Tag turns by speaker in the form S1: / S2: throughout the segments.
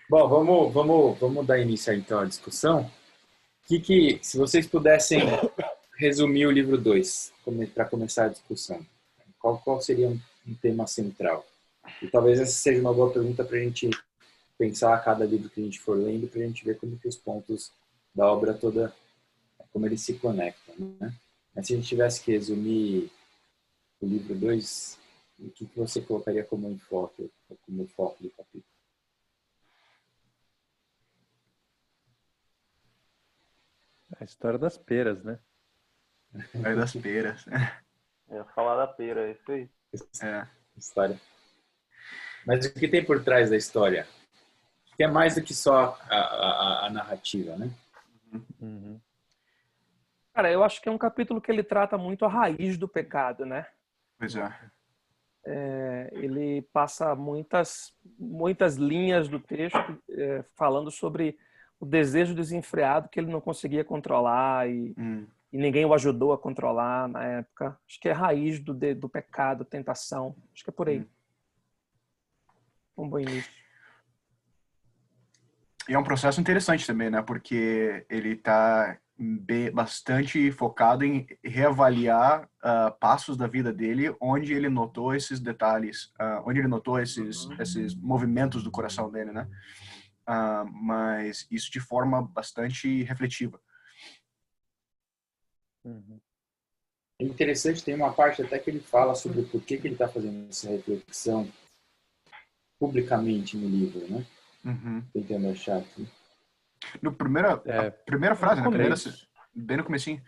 S1: Bom, vamos dar início aí, então à discussão. Se vocês pudessem resumir o livro 2 para começar a discussão, qual seria um tema central? E talvez essa seja uma boa pergunta para a gente pensar a cada livro que a gente for lendo, para a gente ver como que os pontos da obra toda, como eles se conectam, né? Mas se a gente tivesse que resumir o livro 2, o que você colocaria como foco do capítulo?
S2: A história das peras, né?
S3: Aí das peras.
S4: Eu ia falar da pera, é isso aí.
S3: É.
S1: História. Mas o que tem por trás da história? Que é mais do que só a narrativa, né?
S2: Uhum.
S5: Cara, eu acho que é um capítulo que ele trata muito a raiz do pecado, né?
S3: Pois é.
S5: Ele passa muitas linhas do texto falando sobre o desejo desenfreado que ele não conseguia controlar e ninguém o ajudou a controlar na época. Acho que é a raiz do pecado, tentação. Acho que é por aí. Um bom início.
S3: E é um processo interessante também, né? Porque ele está bastante focado em reavaliar passos da vida dele, onde ele notou esses detalhes, onde ele notou esses movimentos do coração dele, né? Mas isso de forma bastante refletiva.
S2: Uhum.
S1: É interessante, tem uma parte até que ele fala sobre por que ele está fazendo essa reflexão publicamente no livro, né? Tentando achar aqui.
S3: No primeira frase, né? Bem no comecinho.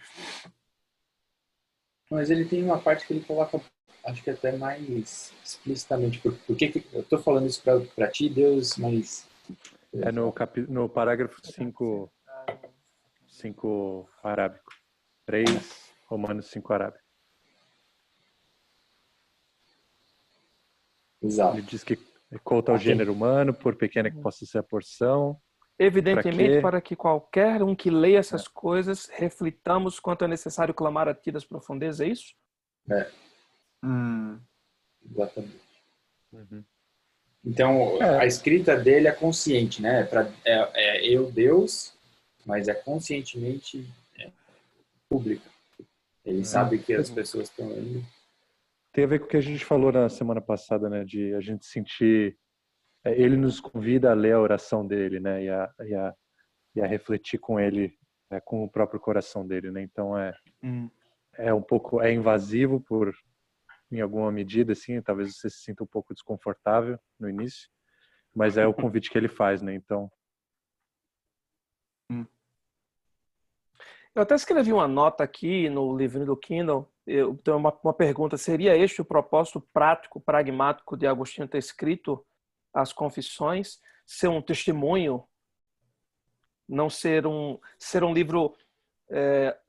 S1: Mas ele tem uma parte que ele coloca, acho que até mais explicitamente, por que eu estou falando isso para ti, Deus, mas...
S2: É no parágrafo 5 arábico. 3, Romanos 5 arábico.
S1: Exato.
S2: Ele diz que conta o gênero humano, por pequena que possa ser a porção.
S5: Evidentemente, para que qualquer um que leia essas coisas, reflitamos quanto é necessário clamar a ti das profundezas, é isso?
S1: Exatamente.
S2: Uhum.
S1: Então, a escrita dele é consciente, né? É eu, Deus, mas é conscientemente pública. Ele sabe que as pessoas estão lendo.
S2: Tem a ver com o que a gente falou na semana passada, né? De a gente sentir... Ele nos convida a ler a oração dele, né? E a refletir com ele, com o próprio coração dele, né? Então é um pouco invasivo em alguma medida, assim, talvez você se sinta um pouco desconfortável no início, mas é o convite que ele faz, né? Então
S5: eu até escrevi uma nota aqui no livrinho do Kindle. Eu tenho uma pergunta: seria este o propósito prático, pragmático de Agostinho ter escrito as Confissões? Ser um testemunho, não ser um livro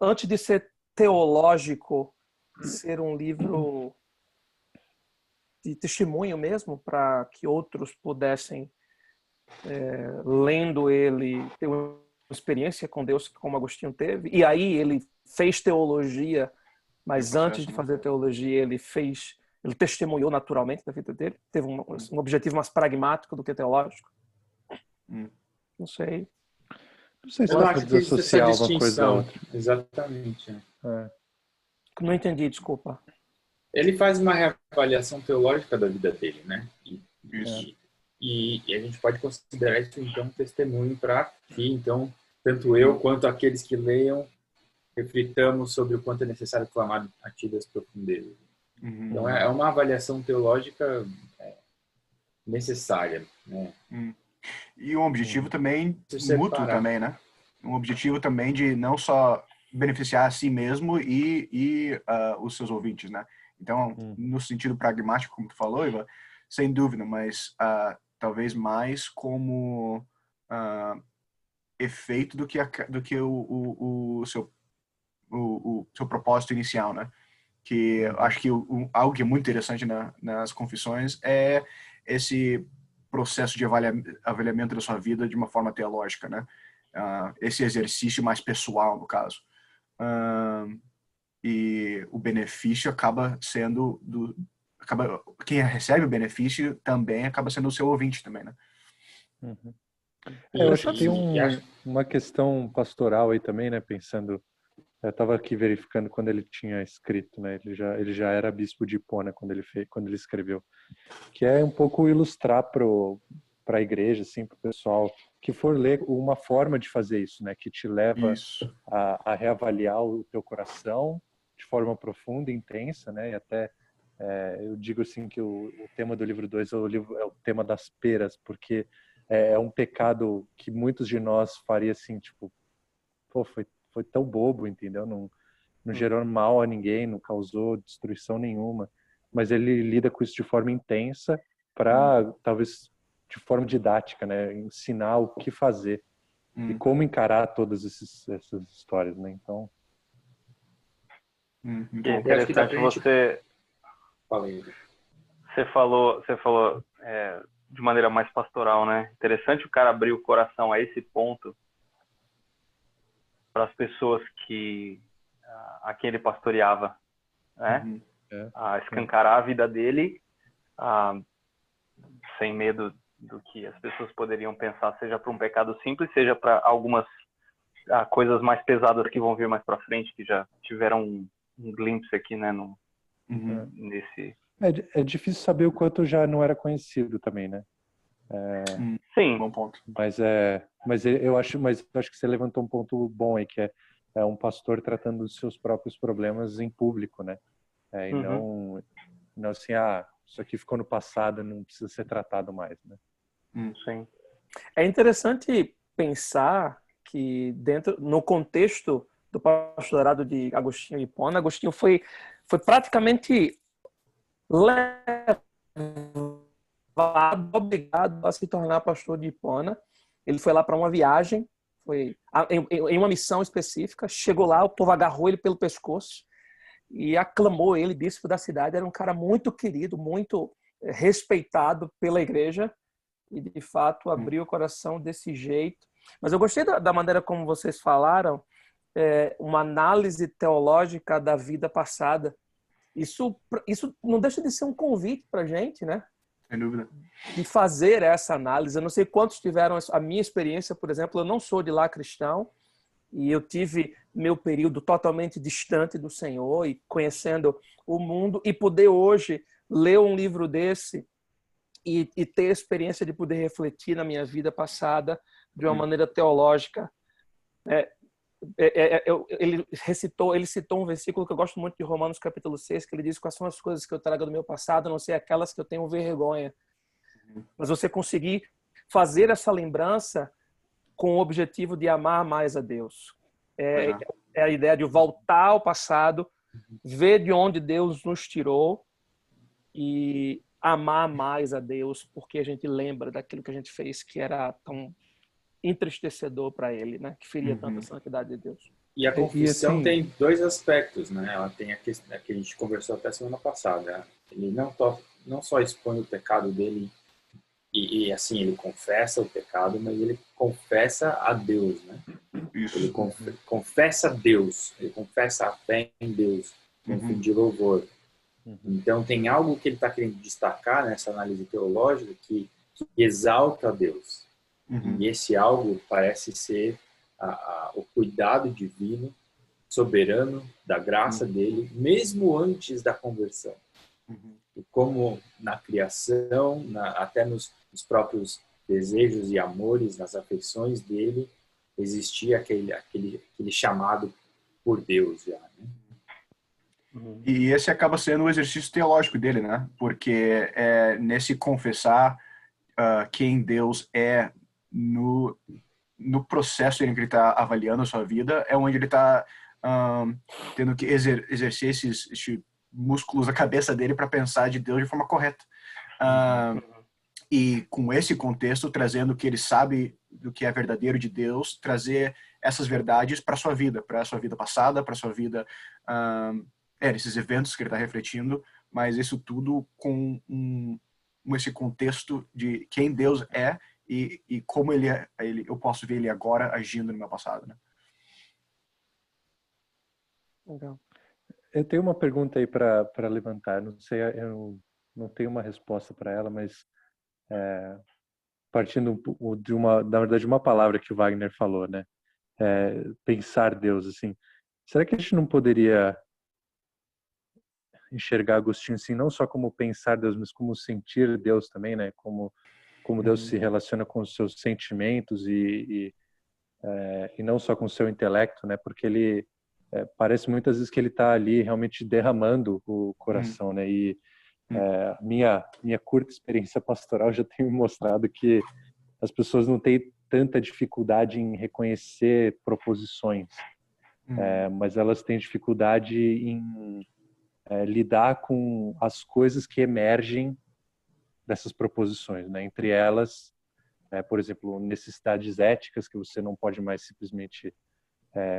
S5: antes de ser teológico, ser um livro de testemunho mesmo, para que outros pudessem, lendo ele, ter uma experiência com Deus como Agostinho teve. E aí ele fez teologia, mas antes de fazer teologia ele testemunhou naturalmente da vida dele, teve um objetivo mais pragmático do que teológico. Não sei.
S2: Não sei se
S1: Eu
S2: dá
S1: não
S2: para
S1: acho que existe essa
S2: desassociar uma coisa da
S1: distinção.
S2: outra.
S1: Exatamente.
S5: Não entendi, desculpa.
S1: Ele faz uma reavaliação teológica da vida dele, né? E a gente pode considerar isso, então, um testemunho para que, então, tanto eu quanto aqueles que leiam reflitamos sobre o quanto é necessário clamar a ti das profundezas. Então, é uma avaliação teológica necessária, né?
S3: E um objetivo também
S1: Separar.
S3: mútuo também, né? Um objetivo também de não só beneficiar a si mesmo e os seus ouvintes, né? Então, no sentido pragmático, como tu falou, Ivan, sem dúvida, mas talvez mais como efeito do que o seu propósito inicial, né? Que eu acho que algo que é muito interessante nas confissões é esse processo de avaliamento da sua vida de uma forma teológica, né? Esse exercício mais pessoal, no caso. E o benefício acaba sendo quem recebe o benefício também acaba sendo o seu ouvinte também, né?
S2: Eu acho que tem
S1: acho-
S2: uma questão pastoral aí também, né? Pensando, eu estava aqui verificando quando ele tinha escrito, né? Ele já era bispo de Hipona quando ele escreveu, que é um pouco ilustrar para a igreja, assim, para o pessoal que for ler uma forma de fazer isso, né? Que te leva
S3: Isso.
S2: a reavaliar o teu coração de forma profunda e intensa, né? E até eu digo assim que o tema do livro 2 é o tema das peras, porque é um pecado que muitos de nós faria assim, tipo, pô, foi tão bobo, entendeu? Não gerou mal a ninguém, não causou destruição nenhuma, mas ele lida com isso de forma intensa para, talvez, de forma didática, né? Ensinar o que fazer e como encarar todas essas histórias, né? Então,
S3: Muito
S4: E é
S3: bom.
S1: eu acho que dá
S4: interessante
S1: pra gente...
S4: você
S1: Falei.
S4: você falou de maneira mais pastoral, né? Interessante o cara abrir o coração a esse ponto para as pessoas a quem ele pastoreava, né?
S3: Uhum.
S4: A escancarar a vida dele, a, sem medo do que as pessoas poderiam pensar, seja para um pecado simples, seja para algumas coisas mais pesadas que vão vir mais para frente, que já tiveram um glimpse aqui, né?
S3: Uhum.
S4: Nesse.
S2: é difícil saber o quanto já não era conhecido também, né?
S4: Sim.
S3: Bom ponto.
S2: Mas eu acho que você levantou um ponto bom aí, que é um pastor tratando dos seus próprios problemas em público, né? E não assim, isso aqui ficou no passado, não precisa ser tratado mais, né?
S4: Sim.
S5: É interessante pensar que no contexto do pastorado de Agostinho de Hipona, Agostinho foi praticamente obrigado a se tornar pastor de Hipona. Ele foi lá para uma viagem, foi em uma missão específica, chegou lá, o povo agarrou ele pelo pescoço e aclamou ele, bispo da cidade. Era um cara muito querido, muito respeitado pela igreja, e de fato abriu o coração desse jeito. Mas eu gostei da maneira como vocês falaram, uma análise teológica da vida passada. Isso não deixa de ser um convite para a gente, né?
S3: Sem dúvida.
S5: De fazer essa análise. Eu não sei quantos tiveram a minha experiência, por exemplo, eu não sou de lá cristão, e eu tive meu período totalmente distante do Senhor e conhecendo o mundo, e poder hoje ler um livro desse e ter a experiência de poder refletir na minha vida passada de uma maneira teológica. Ele citou um versículo que eu gosto muito de Romanos capítulo 6, que ele diz: quais são as coisas que eu trago do meu passado, a não ser aquelas que eu tenho vergonha. Mas você conseguir fazer essa lembrança com o objetivo de amar mais a Deus. É a ideia de voltar ao passado, ver de onde Deus nos tirou e amar mais a Deus, porque a gente lembra daquilo que a gente fez que era tão entristecedor para ele, né? Que feria tanta santidade de Deus.
S1: E a confissão
S2: assim,
S1: tem dois aspectos, né? Ela tem a questão que a gente conversou até semana passada. Ele não só expõe o pecado dele e assim, ele confessa o pecado, mas ele confessa a Deus, né?
S3: Isso.
S1: Ele confessa a Deus, ele confessa a fé em Deus, com fim de louvor. Então, tem algo que ele está querendo destacar nessa análise teológica que exalta a Deus. E esse algo parece ser o cuidado divino, soberano, da graça dele, mesmo antes da conversão. E como na criação, até nos próprios desejos e amores, nas afeições dele, existia aquele chamado por Deus já, né?
S3: E esse acaba sendo o exercício teológico dele, né? Porque nesse confessar quem Deus é no processo em que ele está avaliando a sua vida, é onde ele está tendo que exercer esses músculos da cabeça dele para pensar de Deus de forma correta. E com esse contexto, trazendo o que ele sabe do que é verdadeiro de Deus, trazer essas verdades para sua vida passada, para sua vida, esses eventos que ele está refletindo, mas isso tudo com esse contexto de quem Deus é e como eu posso ver ele agora agindo no meu passado, né?
S5: Legal.
S2: eu tenho uma pergunta aí para levantar. Não sei, eu não tenho uma resposta para ela, mas partindo na verdade, uma palavra que o Wagner falou, né? Pensar Deus, assim. Será que a gente não poderia enxergar Agostinho assim, não só como pensar Deus, mas como sentir Deus também, né? Como Deus se relaciona com os seus sentimentos e não só com o seu intelecto, né? Porque ele parece muitas vezes que ele está ali realmente derramando o coração, né? E minha curta experiência pastoral já tem me mostrado que as pessoas não têm tanta dificuldade em reconhecer proposições, mas elas têm dificuldade em lidar com as coisas que emergem dessas proposições, né? Entre elas, por exemplo, necessidades éticas que você não pode mais simplesmente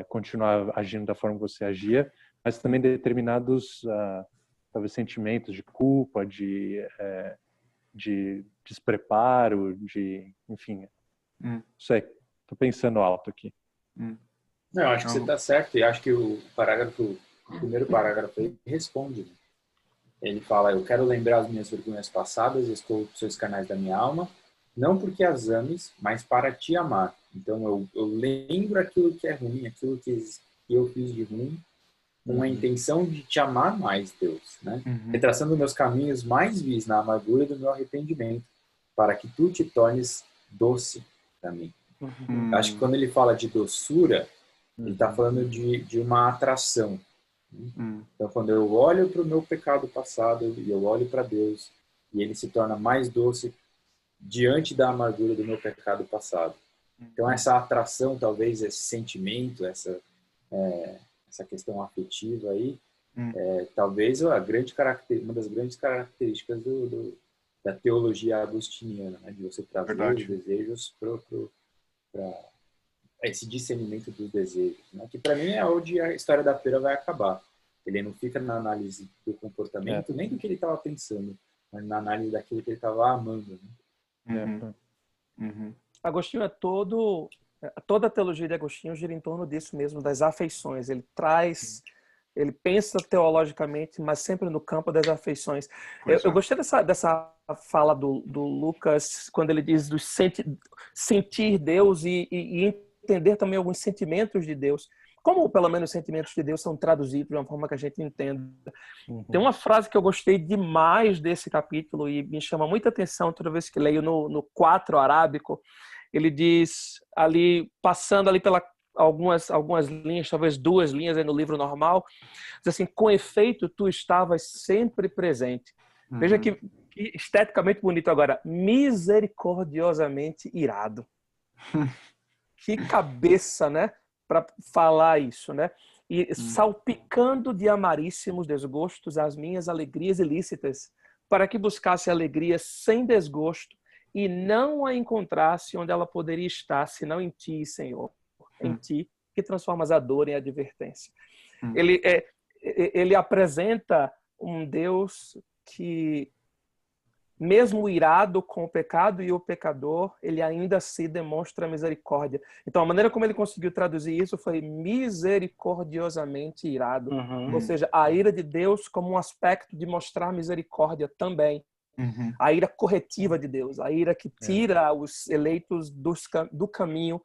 S2: continuar agindo da forma que você agia, mas também determinados talvez sentimentos de culpa, de despreparo, enfim, não sei, tô pensando alto aqui.
S1: Não, acho que você está certo e acho que o primeiro parágrafo aí responde, né? Ele fala: eu quero lembrar as minhas vergonhas passadas e estou com seus canais da minha alma, não porque as ames, mas para te amar. Então eu lembro aquilo que é ruim, aquilo que eu fiz de ruim, com a intenção de te amar mais, Deus, né? Retraçando meus caminhos mais vis na amargura do meu arrependimento, para que tu te tornes doce para mim. Acho que quando ele fala de doçura, ele está falando de uma atração. Então, quando eu olho para o meu pecado passado e eu olho para Deus, e ele se torna mais doce diante da amargura do meu pecado passado. Então, essa atração, talvez esse sentimento, essa questão afetiva aí, talvez uma das grandes características da teologia agostiniana, né? De você trazer os desejos para esse discernimento dos desejos, né? Que para mim é onde a história da pera vai acabar. Ele não fica na análise do comportamento, nem do que ele estava pensando, mas na análise daquilo que ele estava amando, né?
S5: Agostinho toda a teologia de Agostinho gira em torno disso mesmo, das afeições. Ele pensa teologicamente, mas sempre no campo das afeições. Eu gostei dessa fala do Lucas, quando ele diz do sentir Deus e entender também alguns sentimentos de Deus. Como, pelo menos, os sentimentos de Deus são traduzidos de uma forma que a gente entenda. Tem uma frase que eu gostei demais desse capítulo e me chama muita atenção toda vez que leio no 4 arábico. Ele diz, ali passando ali pela algumas linhas, talvez 2 linhas aí no livro normal, diz assim: com efeito, tu estavas sempre presente. Veja que esteticamente bonito agora. Misericordiosamente irado. Que cabeça, né? Para falar isso, né? E salpicando de amaríssimos desgostos as minhas alegrias ilícitas, para que buscasse alegria sem desgosto e não a encontrasse onde ela poderia estar, senão em ti, Senhor. Em ti, que transformas a dor em advertência. Ele apresenta um Deus que, mesmo irado com o pecado e o pecador, ele ainda se demonstra misericórdia. Então, a maneira como ele conseguiu traduzir isso foi misericordiosamente irado. Ou seja, a ira de Deus como um aspecto de mostrar misericórdia também. A ira corretiva de Deus, a ira que tira os eleitos do caminho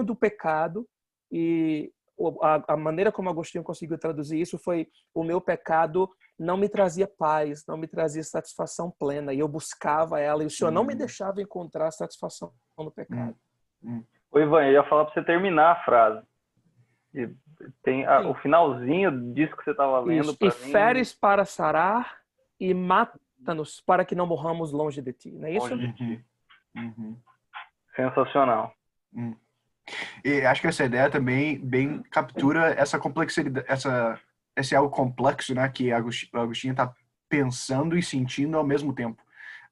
S5: do pecado. E a maneira como Agostinho conseguiu traduzir isso foi: o meu pecado não me trazia paz, não me trazia satisfação plena, e eu buscava ela, e o Senhor não me deixava encontrar satisfação no pecado.
S4: Ô Ivan, eu ia falar para você terminar a frase. E tem o finalzinho disso que você estava lendo.
S5: E feres para sarar e mata-nos para que não morramos longe de ti. Não é isso?
S4: Longe de ti. Sensacional.
S3: E acho que essa ideia também bem captura essa complexidade, esse algo complexo, né, que Agostinho está pensando e sentindo ao mesmo tempo.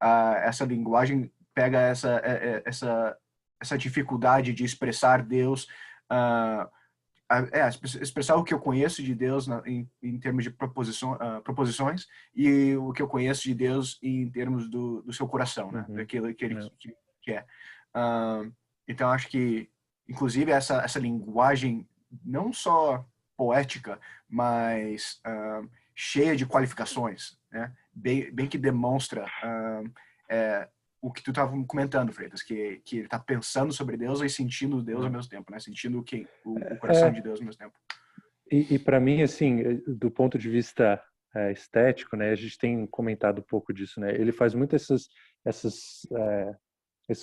S3: Essa linguagem pega essa dificuldade de expressar Deus, expressar o que eu conheço de Deus em termos de proposições e o que eu conheço de Deus em termos do seu coração, né, daquilo que ele quer. Então, acho que, inclusive, essa linguagem não só poética, mas cheia de qualificações, né? Bem que demonstra o que tu estava comentando, Freitas, que ele está pensando sobre Deus e sentindo Deus ao mesmo tempo, né? Sentindo o coração de Deus ao mesmo tempo.
S2: E para mim, assim, do ponto de vista estético, né, a gente tem comentado um pouco disso, né? Ele faz muito esses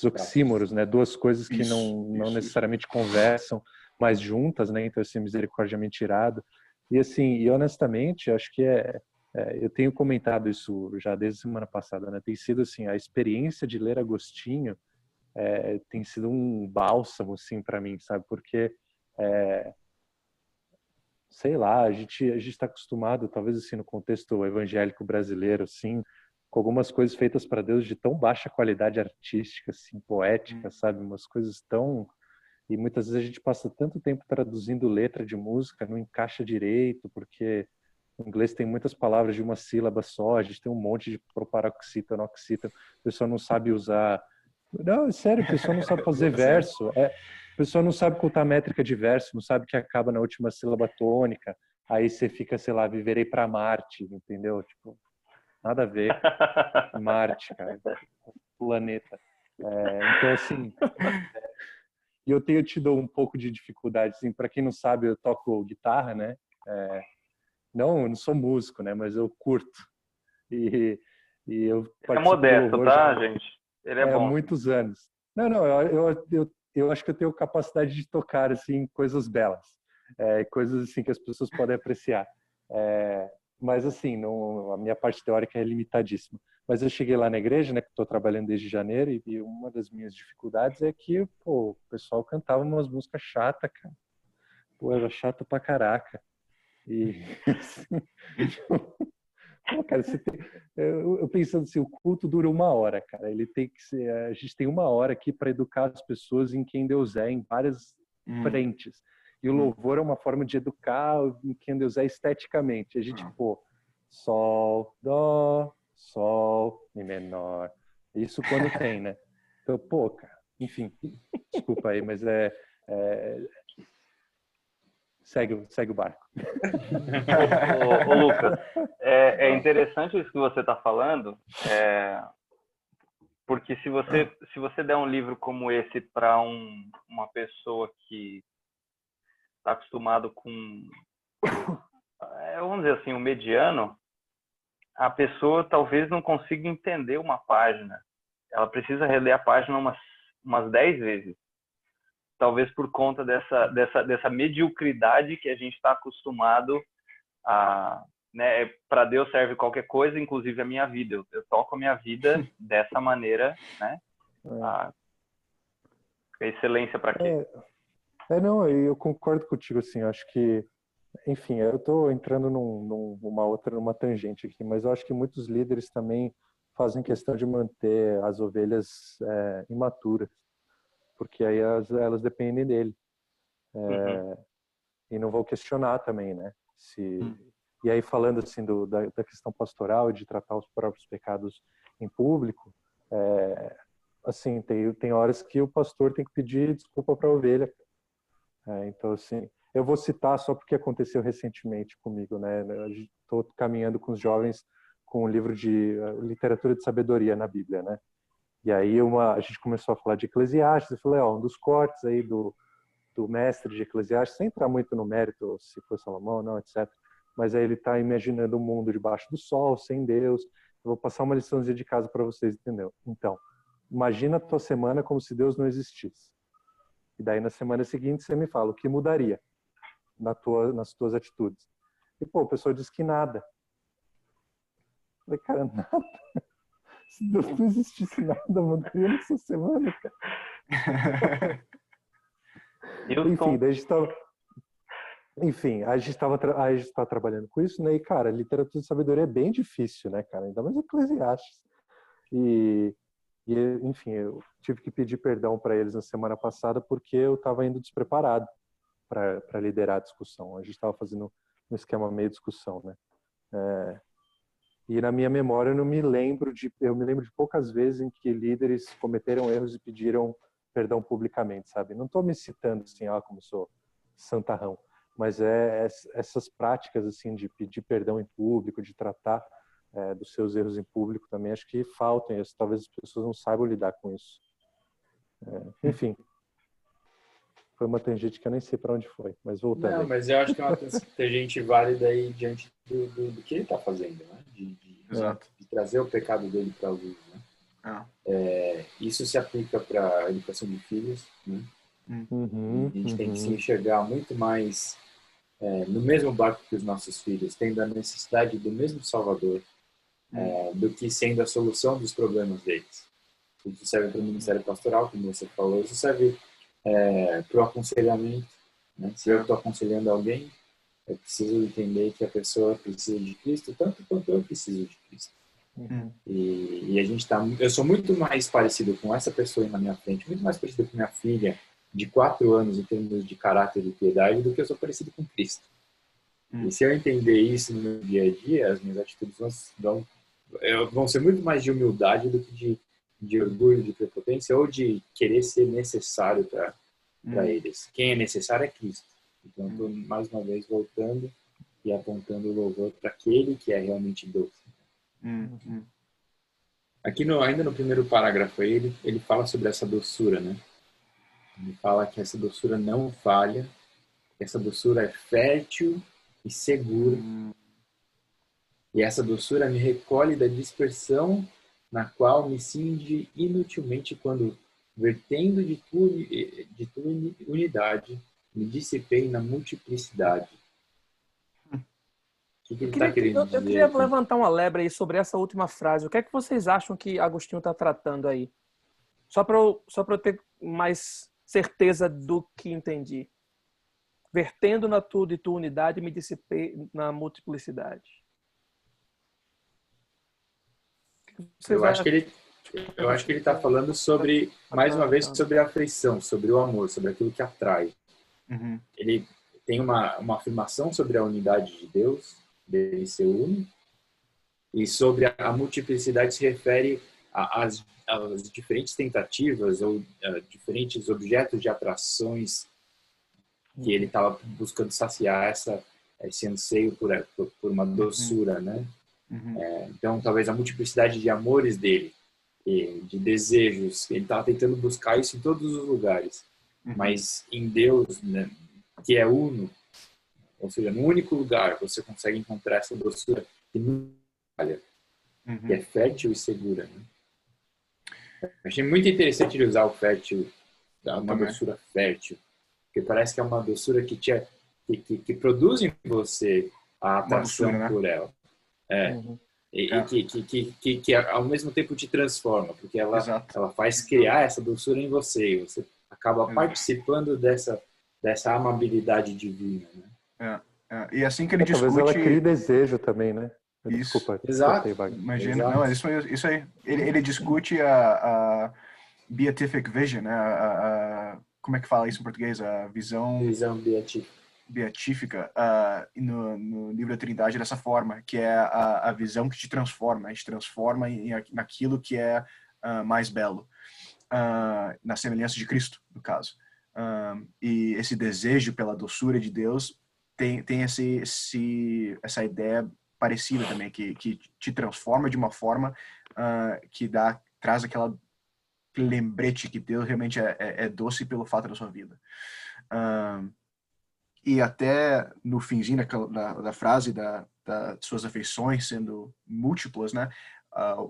S2: oxímoros, né? Duas coisas que não necessariamente conversam, mas juntas, né? Então, assim, misericordiamente tirado. E assim, e honestamente, acho que eu tenho comentado isso já desde a semana passada, né? Tem sido assim, a experiência de ler Agostinho tem sido um bálsamo, assim, para mim, sabe? Porque sei lá, a gente está acostumado, talvez assim, no contexto evangélico brasileiro, assim, com algumas coisas feitas para Deus de tão baixa qualidade artística, assim, poética, sabe? Umas coisas tão... E muitas vezes a gente passa tanto tempo traduzindo letra de música, não encaixa direito, porque o inglês tem muitas palavras de uma sílaba só, a gente tem um monte de proparoxítona, oxítona, a pessoa não sabe usar... Não, é sério, a pessoa não sabe fazer verso. A pessoa não sabe contar métrica de verso, não sabe que acaba na última sílaba tônica. Aí você fica, sei lá, viverei para Marte, entendeu? Tipo, nada a ver. Marte, cara. Planeta. Então, assim, e eu tenho tido um pouco de dificuldade. Assim, para quem não sabe, eu toco guitarra, né? Não, eu não sou músico, né? Mas eu curto. E eu participo do
S4: modesto,
S2: louvor
S4: tá,
S2: já
S4: gente? Ele é
S2: há
S4: bom.
S2: muitos anos. Não, eu acho que eu tenho capacidade de tocar assim coisas belas, coisas assim que as pessoas podem apreciar. Mas assim, não, a minha parte teórica é limitadíssima. Mas eu cheguei lá na igreja, né, que estou trabalhando desde janeiro, e uma das minhas dificuldades é que pô, o pessoal cantava umas músicas chatas, cara. Pô, era chato pra caraca. E assim, pô, cara, eu pensando assim, o culto dura 1 hora, cara. Ele tem que ser, a gente tem 1 hora aqui para educar as pessoas em quem Deus é, em várias frentes. E o louvor é uma forma de educar em quem Deus é esteticamente. A gente, pô, sol, dó, sol, mi menor. Isso quando tem, né? Então, pô, cara, enfim, desculpa aí, mas segue o barco.
S4: Ô, Lucas, é interessante isso que você está falando, porque se você der um livro como esse para uma pessoa que está acostumado com, vamos dizer assim, o mediano, a pessoa talvez não consiga entender uma página. Ela precisa reler a página umas 10 vezes. Talvez por conta dessa mediocridade que a gente está acostumado a... Né, para Deus serve qualquer coisa, inclusive a minha vida. Eu toco a minha vida dessa maneira, né? A excelência para quê?
S2: Não, eu concordo contigo, assim, eu acho que, enfim, eu estou entrando numa tangente aqui, mas eu acho que muitos líderes também fazem questão de manter as ovelhas imaturas, porque aí elas dependem dele. E não vão questionar também, né? E aí, falando assim da questão pastoral e de tratar os próprios pecados em público, assim, tem horas que o pastor tem que pedir desculpa para a ovelha. Então, assim, eu vou citar só porque aconteceu recentemente comigo, né? Estou caminhando com os jovens com um livro de literatura de sabedoria na Bíblia, né? E aí a gente começou a falar de Eclesiastes. Eu falei, um dos cortes aí do mestre de Eclesiastes, sem entrar muito no mérito, se foi Salomão ou não, etc. Mas aí ele está imaginando um mundo debaixo do sol, sem Deus. Eu vou passar uma liçãozinha de casa para vocês, entendeu? Então, imagina a tua semana como se Deus não existisse. E daí na semana seguinte você me fala o que mudaria nas tuas atitudes. E pô, a pessoa diz que nada. Eu falei, cara, nada. Se Deus não existisse nada, mudaria nessa semana, cara. Enfim, daí a gente tava... Enfim, a gente tá trabalhando com isso, né? E, cara, literatura de sabedoria é bem difícil, né, cara? Ainda mais Eclesiastes. E, enfim, eu tive que pedir perdão para eles na semana passada porque eu estava indo despreparado para liderar a discussão. A gente estava fazendo um esquema meio discussão, né? E na minha memória eu me lembro de poucas vezes em que líderes cometeram erros e pediram perdão publicamente, sabe? Não estou me citando assim, como sou santarrão, mas essas práticas assim de pedir perdão em público, de tratar dos seus erros em público também, acho que faltam, talvez as pessoas não saibam lidar com isso. Enfim, foi uma tangente que eu nem sei para onde foi, mas voltando.
S1: Não,
S2: aí.
S1: mas eu acho que é uma tangente válida aí diante do que ele está fazendo, né?
S3: Exato.
S1: De trazer o pecado dele para a luz, né? Isso se aplica para a educação de filhos, né? A gente tem que se enxergar muito mais no mesmo barco que os nossos filhos, tendo a necessidade do mesmo Salvador, do que sendo a solução dos problemas deles. Isso serve para o ministério pastoral, como você falou, isso serve para o aconselhamento, né? Se eu estou aconselhando alguém, eu preciso entender que a pessoa precisa de Cristo tanto quanto eu preciso de Cristo. E a gente eu sou muito mais parecido com essa pessoa aí na minha frente, muito mais parecido com minha filha de 4 anos em termos de caráter e piedade do que eu sou parecido com Cristo. E se eu entender isso no meu dia a dia, as minhas atitudes vão ser muito mais de humildade do que de orgulho, de prepotência ou de querer ser necessário para eles. Quem é necessário é Cristo. Então, estou mais uma vez voltando e apontando o louvor para aquele que é realmente doce. Aqui ainda no primeiro parágrafo ele fala sobre essa doçura, né? Ele fala que essa doçura não falha, que essa doçura é fértil e segura. E essa doçura me recolhe da dispersão na qual me cinge inutilmente quando, vertendo de tua unidade, me dissipei na multiplicidade. O que ele está querendo dizer?
S5: Eu queria
S1: aqui?
S5: levantar uma lebre aí sobre essa última frase. O que é que vocês acham que Agostinho está tratando aí? Só para eu ter mais certeza do que entendi. Vertendo na tua unidade, me dissipei na multiplicidade.
S1: Eu acho que ele está falando sobre, mais uma vez, sobre a afeição, sobre o amor, sobre aquilo que atrai. Ele tem uma afirmação sobre a unidade de Deus, dele ser uno, e sobre a multiplicidade se refere às diferentes tentativas ou diferentes objetos de atrações que ele estava buscando saciar esse anseio por uma doçura, né? Então, talvez a multiplicidade de amores dele, de desejos, ele estava tentando buscar isso em todos os lugares. Mas em Deus, né, que é uno, ou seja, num único lugar você consegue encontrar essa doçura que não falha, que é fértil e segura. Né? Eu achei muito interessante ele usar o fértil, uma doçura fértil, porque parece que é uma doçura que produz em você a atração doçura, né? Por ela. Que ao mesmo tempo te transforma, porque ela faz criar essa doçura em você, e você acaba participando dessa amabilidade divina. Né?
S3: E assim que ele discute...
S2: Talvez ela crie desejo também, né?
S3: Isso.
S2: Desculpa.
S1: Exato.
S3: Imagina.
S1: Exato.
S3: Não, isso aí. Ele discute a beatific vision, né? Como é que fala isso em português? A visão beatífica no livro da Trindade dessa forma, que é a visão que te transforma, te transforma naquilo que é mais belo, na semelhança de Cristo, no caso. E esse desejo pela doçura de Deus tem essa ideia parecida também, que te transforma de uma forma que traz aquele lembrete que Deus realmente é doce pelo fato da sua vida. E até no finzinho da frase de suas afeições sendo múltiplas, né?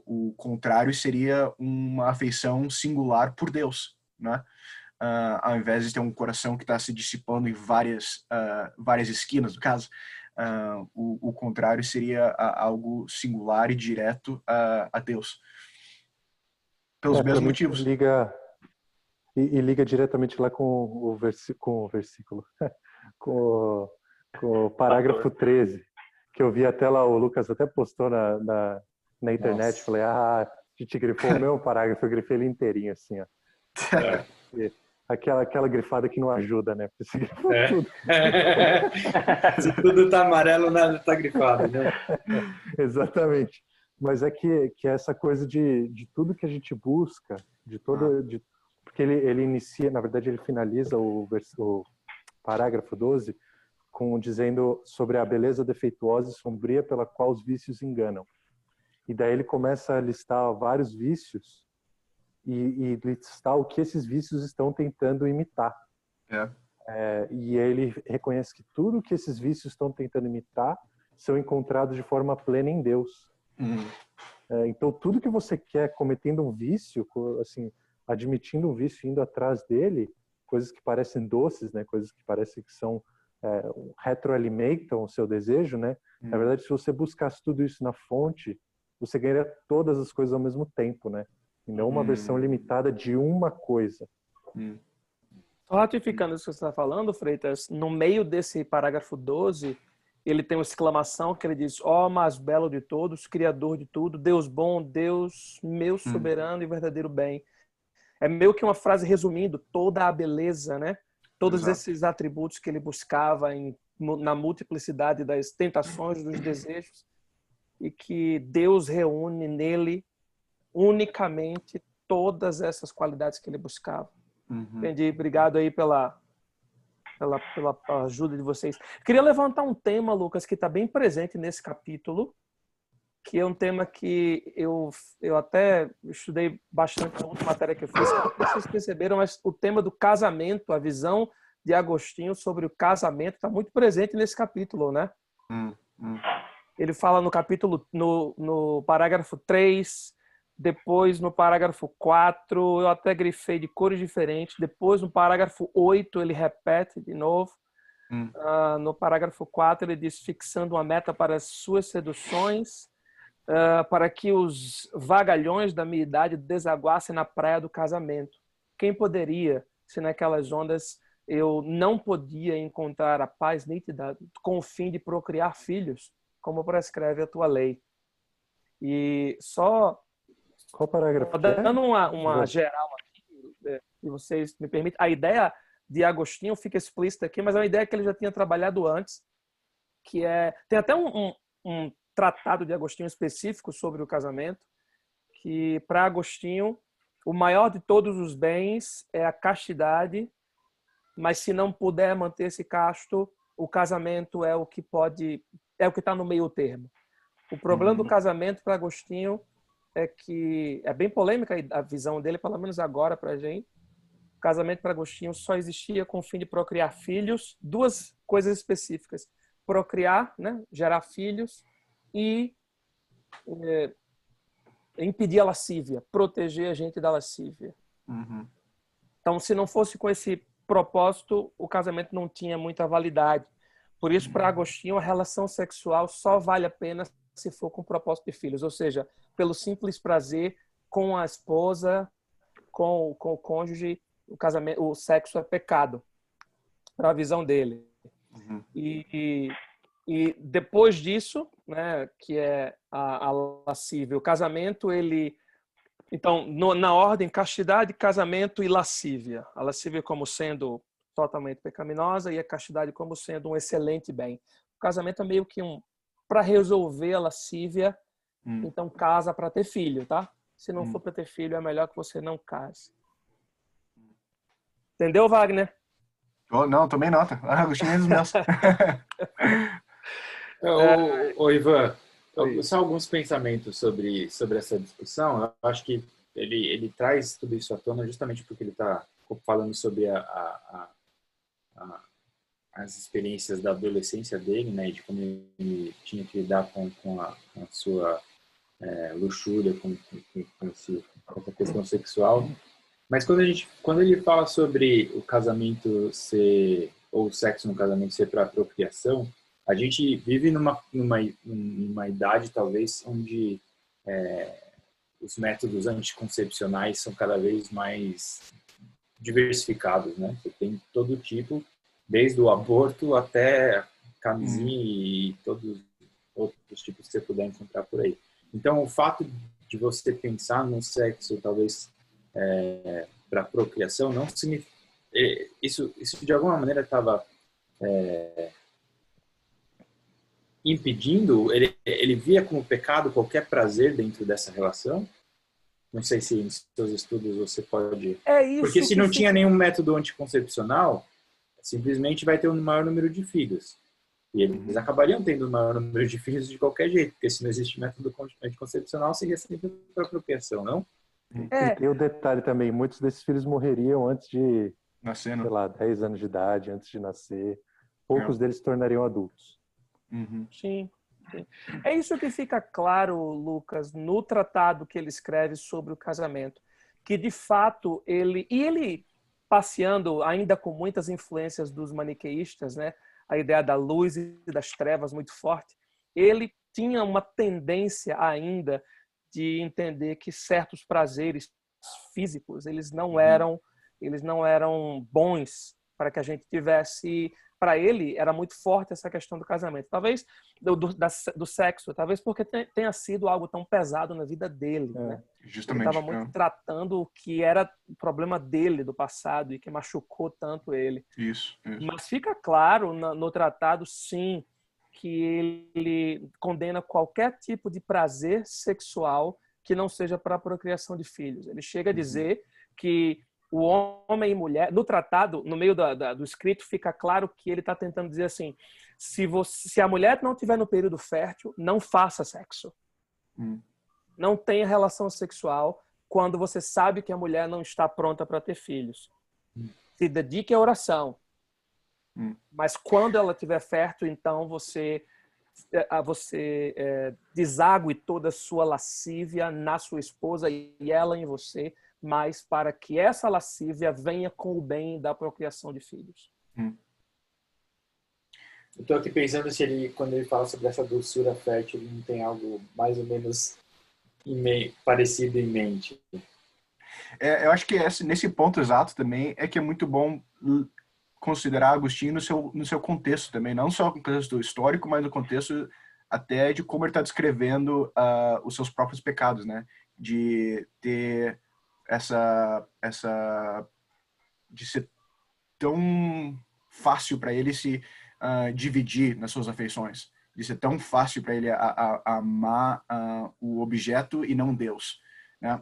S3: O contrário seria uma afeição singular por Deus, né? Ao invés de ter um coração que está se dissipando em várias esquinas, no caso, o contrário seria algo singular e direto a Deus. Pelos mesmos motivos.
S2: Liga diretamente lá com o versículo. com o parágrafo 13, que eu vi até lá, o Lucas até postou na internet. Nossa. Falei, a gente grifou o mesmo parágrafo, eu grifei ele inteirinho assim, ó. Aquela grifada que não ajuda, né? Você grifou tudo.
S1: Se tudo tá amarelo, nada tá grifado, né?
S2: Exatamente. Mas é que essa coisa de tudo que a gente busca, porque ele inicia, na verdade ele finaliza o parágrafo 12 dizendo sobre a beleza defeituosa e sombria pela qual os vícios enganam. E daí ele começa a listar vários vícios e listar o que esses vícios estão tentando imitar. E ele reconhece que tudo que esses vícios estão tentando imitar são encontrados de forma plena em Deus. Então, tudo que você quer cometendo um vício, assim, admitindo um vício, indo atrás dele, coisas que parecem doces, né? Coisas que parecem que são retroalimentam o seu desejo, né? Na verdade, se você buscasse tudo isso na fonte, você ganharia todas as coisas ao mesmo tempo, né? E não uma versão limitada de uma coisa.
S5: Só ratificando isso que você está falando, Freitas, no meio desse parágrafo 12, ele tem uma exclamação que ele diz: ó mais belo de todos, criador de tudo, Deus bom, Deus meu soberano e verdadeiro bem. É meio que uma frase resumindo toda a beleza, né? Todos esses atributos que ele buscava na multiplicidade das tentações, dos desejos, e que Deus reúne nele unicamente todas essas qualidades que ele buscava. Entendi. Obrigado aí pela ajuda de vocês. Queria levantar um tema, Lucas, que está bem presente nesse capítulo, que é um tema que eu até estudei bastante na outra matéria que eu fiz. Vocês perceberam, mas o tema do casamento, a visão de Agostinho sobre o casamento está muito presente nesse capítulo, né? Ele fala no capítulo, no parágrafo 3, depois no parágrafo 4, eu até grifei de cores diferentes, depois no parágrafo 8 ele repete de novo. No parágrafo 4 ele diz: fixando uma meta para as suas seduções, para que os vagalhões da minha idade desaguassem na praia do casamento. Quem poderia, se naquelas ondas eu não podia encontrar a paz nítida com o fim de procriar filhos, como prescreve a tua lei. E só
S2: qual parágrafo?
S5: Dando uma geral aqui, se vocês me permitem, a ideia de Agostinho fica explícita aqui, mas é uma ideia que ele já tinha trabalhado antes, que tem até um tratado de Agostinho específico sobre o casamento, que para Agostinho o maior de todos os bens é a castidade, mas se não puder manter-se casto, o casamento é o que está no meio termo. O problema do casamento para Agostinho é que é bem polêmica a visão dele, pelo menos agora para a gente. O casamento para Agostinho só existia com o fim de procriar filhos, duas coisas específicas: procriar, né, gerar filhos, e impedir a lascívia, proteger a gente da lascívia. Então, se não fosse com esse propósito, o casamento não tinha muita validade. Por isso, para Agostinho, a relação sexual só vale a pena se for com o propósito de filhos, ou seja, pelo simples prazer com a esposa, com o cônjuge, o sexo é pecado, para a visão dele. E depois disso, né, que é a lascívia, o casamento, então, na ordem, castidade, casamento e lascívia. A lascívia como sendo totalmente pecaminosa e a castidade como sendo um excelente bem. O casamento é meio que para resolver a lascívia, então casa para ter filho, tá? Se não for para ter filho, é melhor que você não case. Entendeu, Wagner?
S3: Não, tomei nota. Agostinho é dos meus.
S1: Ivan, só alguns pensamentos sobre essa discussão. Eu acho que ele traz tudo isso à tona justamente porque ele está falando sobre as experiências da adolescência dele, né, de como ele tinha que lidar com a sua luxúria, com essa questão sexual. Mas quando ele fala sobre o casamento ou o sexo no casamento ser para procriação, a gente vive numa idade, talvez, onde os métodos anticoncepcionais são cada vez mais diversificados, né? Você tem todo tipo, desde o aborto até camisinha e todos os outros tipos que você puder encontrar por aí. Então, o fato de você pensar no sexo, talvez, para procriação, não significa... Isso de alguma maneira estava impedindo, ele via como pecado qualquer prazer dentro dessa relação? Não sei se em seus estudos você pode... Porque se não tinha nenhum método anticoncepcional, simplesmente vai ter um maior número de filhos. E eles acabariam tendo o maior número de filhos de qualquer jeito, porque se não existe método anticoncepcional, seria sempre para procriação, não?
S2: E tem o detalhe também, muitos desses filhos morreriam antes de,
S3: Nascendo.
S2: sei lá, 10 anos de idade, antes de nascer. Poucos deles se tornariam adultos.
S3: Uhum.
S5: Sim. É isso que fica claro, Lucas, no tratado que ele escreve sobre o casamento, que de fato ele passeando ainda com muitas influências dos maniqueístas, né, a ideia da luz e das trevas muito forte, ele tinha uma tendência ainda de entender que certos prazeres físicos, eles não eram bons para que a gente tivesse. Para ele era muito forte essa questão do casamento, talvez do sexo, talvez porque tenha sido algo tão pesado na vida dele, né?
S3: Justamente.
S5: Ele estava muito tratando o que era o problema dele do passado e que machucou tanto ele.
S3: Isso.
S5: Mas fica claro no tratado, sim, que ele condena qualquer tipo de prazer sexual que não seja para a procriação de filhos. Ele chega a dizer que o homem e mulher, no tratado, no meio do escrito, fica claro que ele está tentando dizer assim, se a mulher não estiver no período fértil, não faça sexo. Não tenha relação sexual quando você sabe que a mulher não está pronta para ter filhos. Se dedique à oração. Mas quando ela estiver fértil, então você deságue toda a sua lascívia na sua esposa e ela em você, mas para que essa lascívia venha com o bem da procriação de filhos.
S1: Eu estou aqui pensando se ele, quando ele fala sobre essa doçura fértil, ele não tem algo mais ou menos parecido em mente.
S3: Eu acho que nesse ponto exato também é que é muito bom considerar Agostinho no seu contexto também, não só no contexto histórico, mas no contexto até de como ele está descrevendo os seus próprios pecados, né? De ter de ser tão fácil para ele se dividir nas suas afeições, de ser tão fácil para ele amar o objeto e não Deus, né?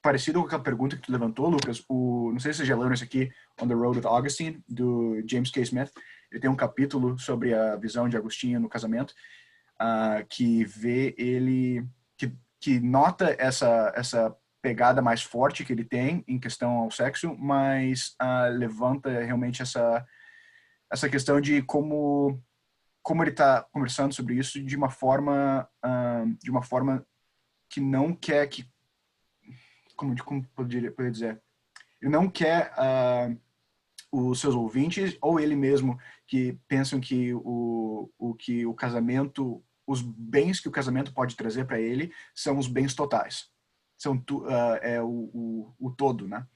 S3: Parecido com aquela pergunta que tu levantou, Lucas, não sei se vocês já leram isso aqui, On the Road with Augustine, do James K. Smith. Ele tem um capítulo sobre a visão de Agostinho no casamento, que vê ele, que nota essa pegada mais forte que ele tem em questão ao sexo, mas levanta realmente essa questão de como ele está conversando sobre isso de uma forma que não quer que como poderia dizer, ele não quer os seus ouvintes ou ele mesmo que pensam que o casamento, os bens que o casamento pode trazer para ele são os bens totais, são o todo, né?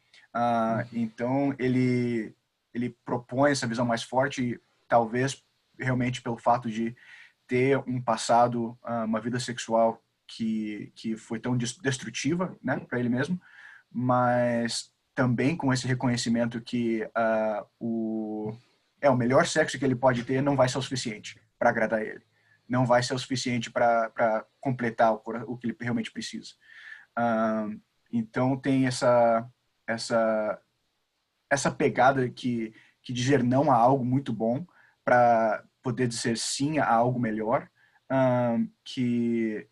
S3: Então ele propõe essa visão mais forte, talvez realmente pelo fato de ter um passado, uma vida sexual que foi tão destrutiva, né, para ele mesmo, mas também com esse reconhecimento que o melhor sexo que ele pode ter não vai ser o suficiente para agradar ele, não vai ser o suficiente para completar o que ele realmente precisa. Então tem essa pegada que dizer não a algo muito bom para poder dizer sim a algo melhor, que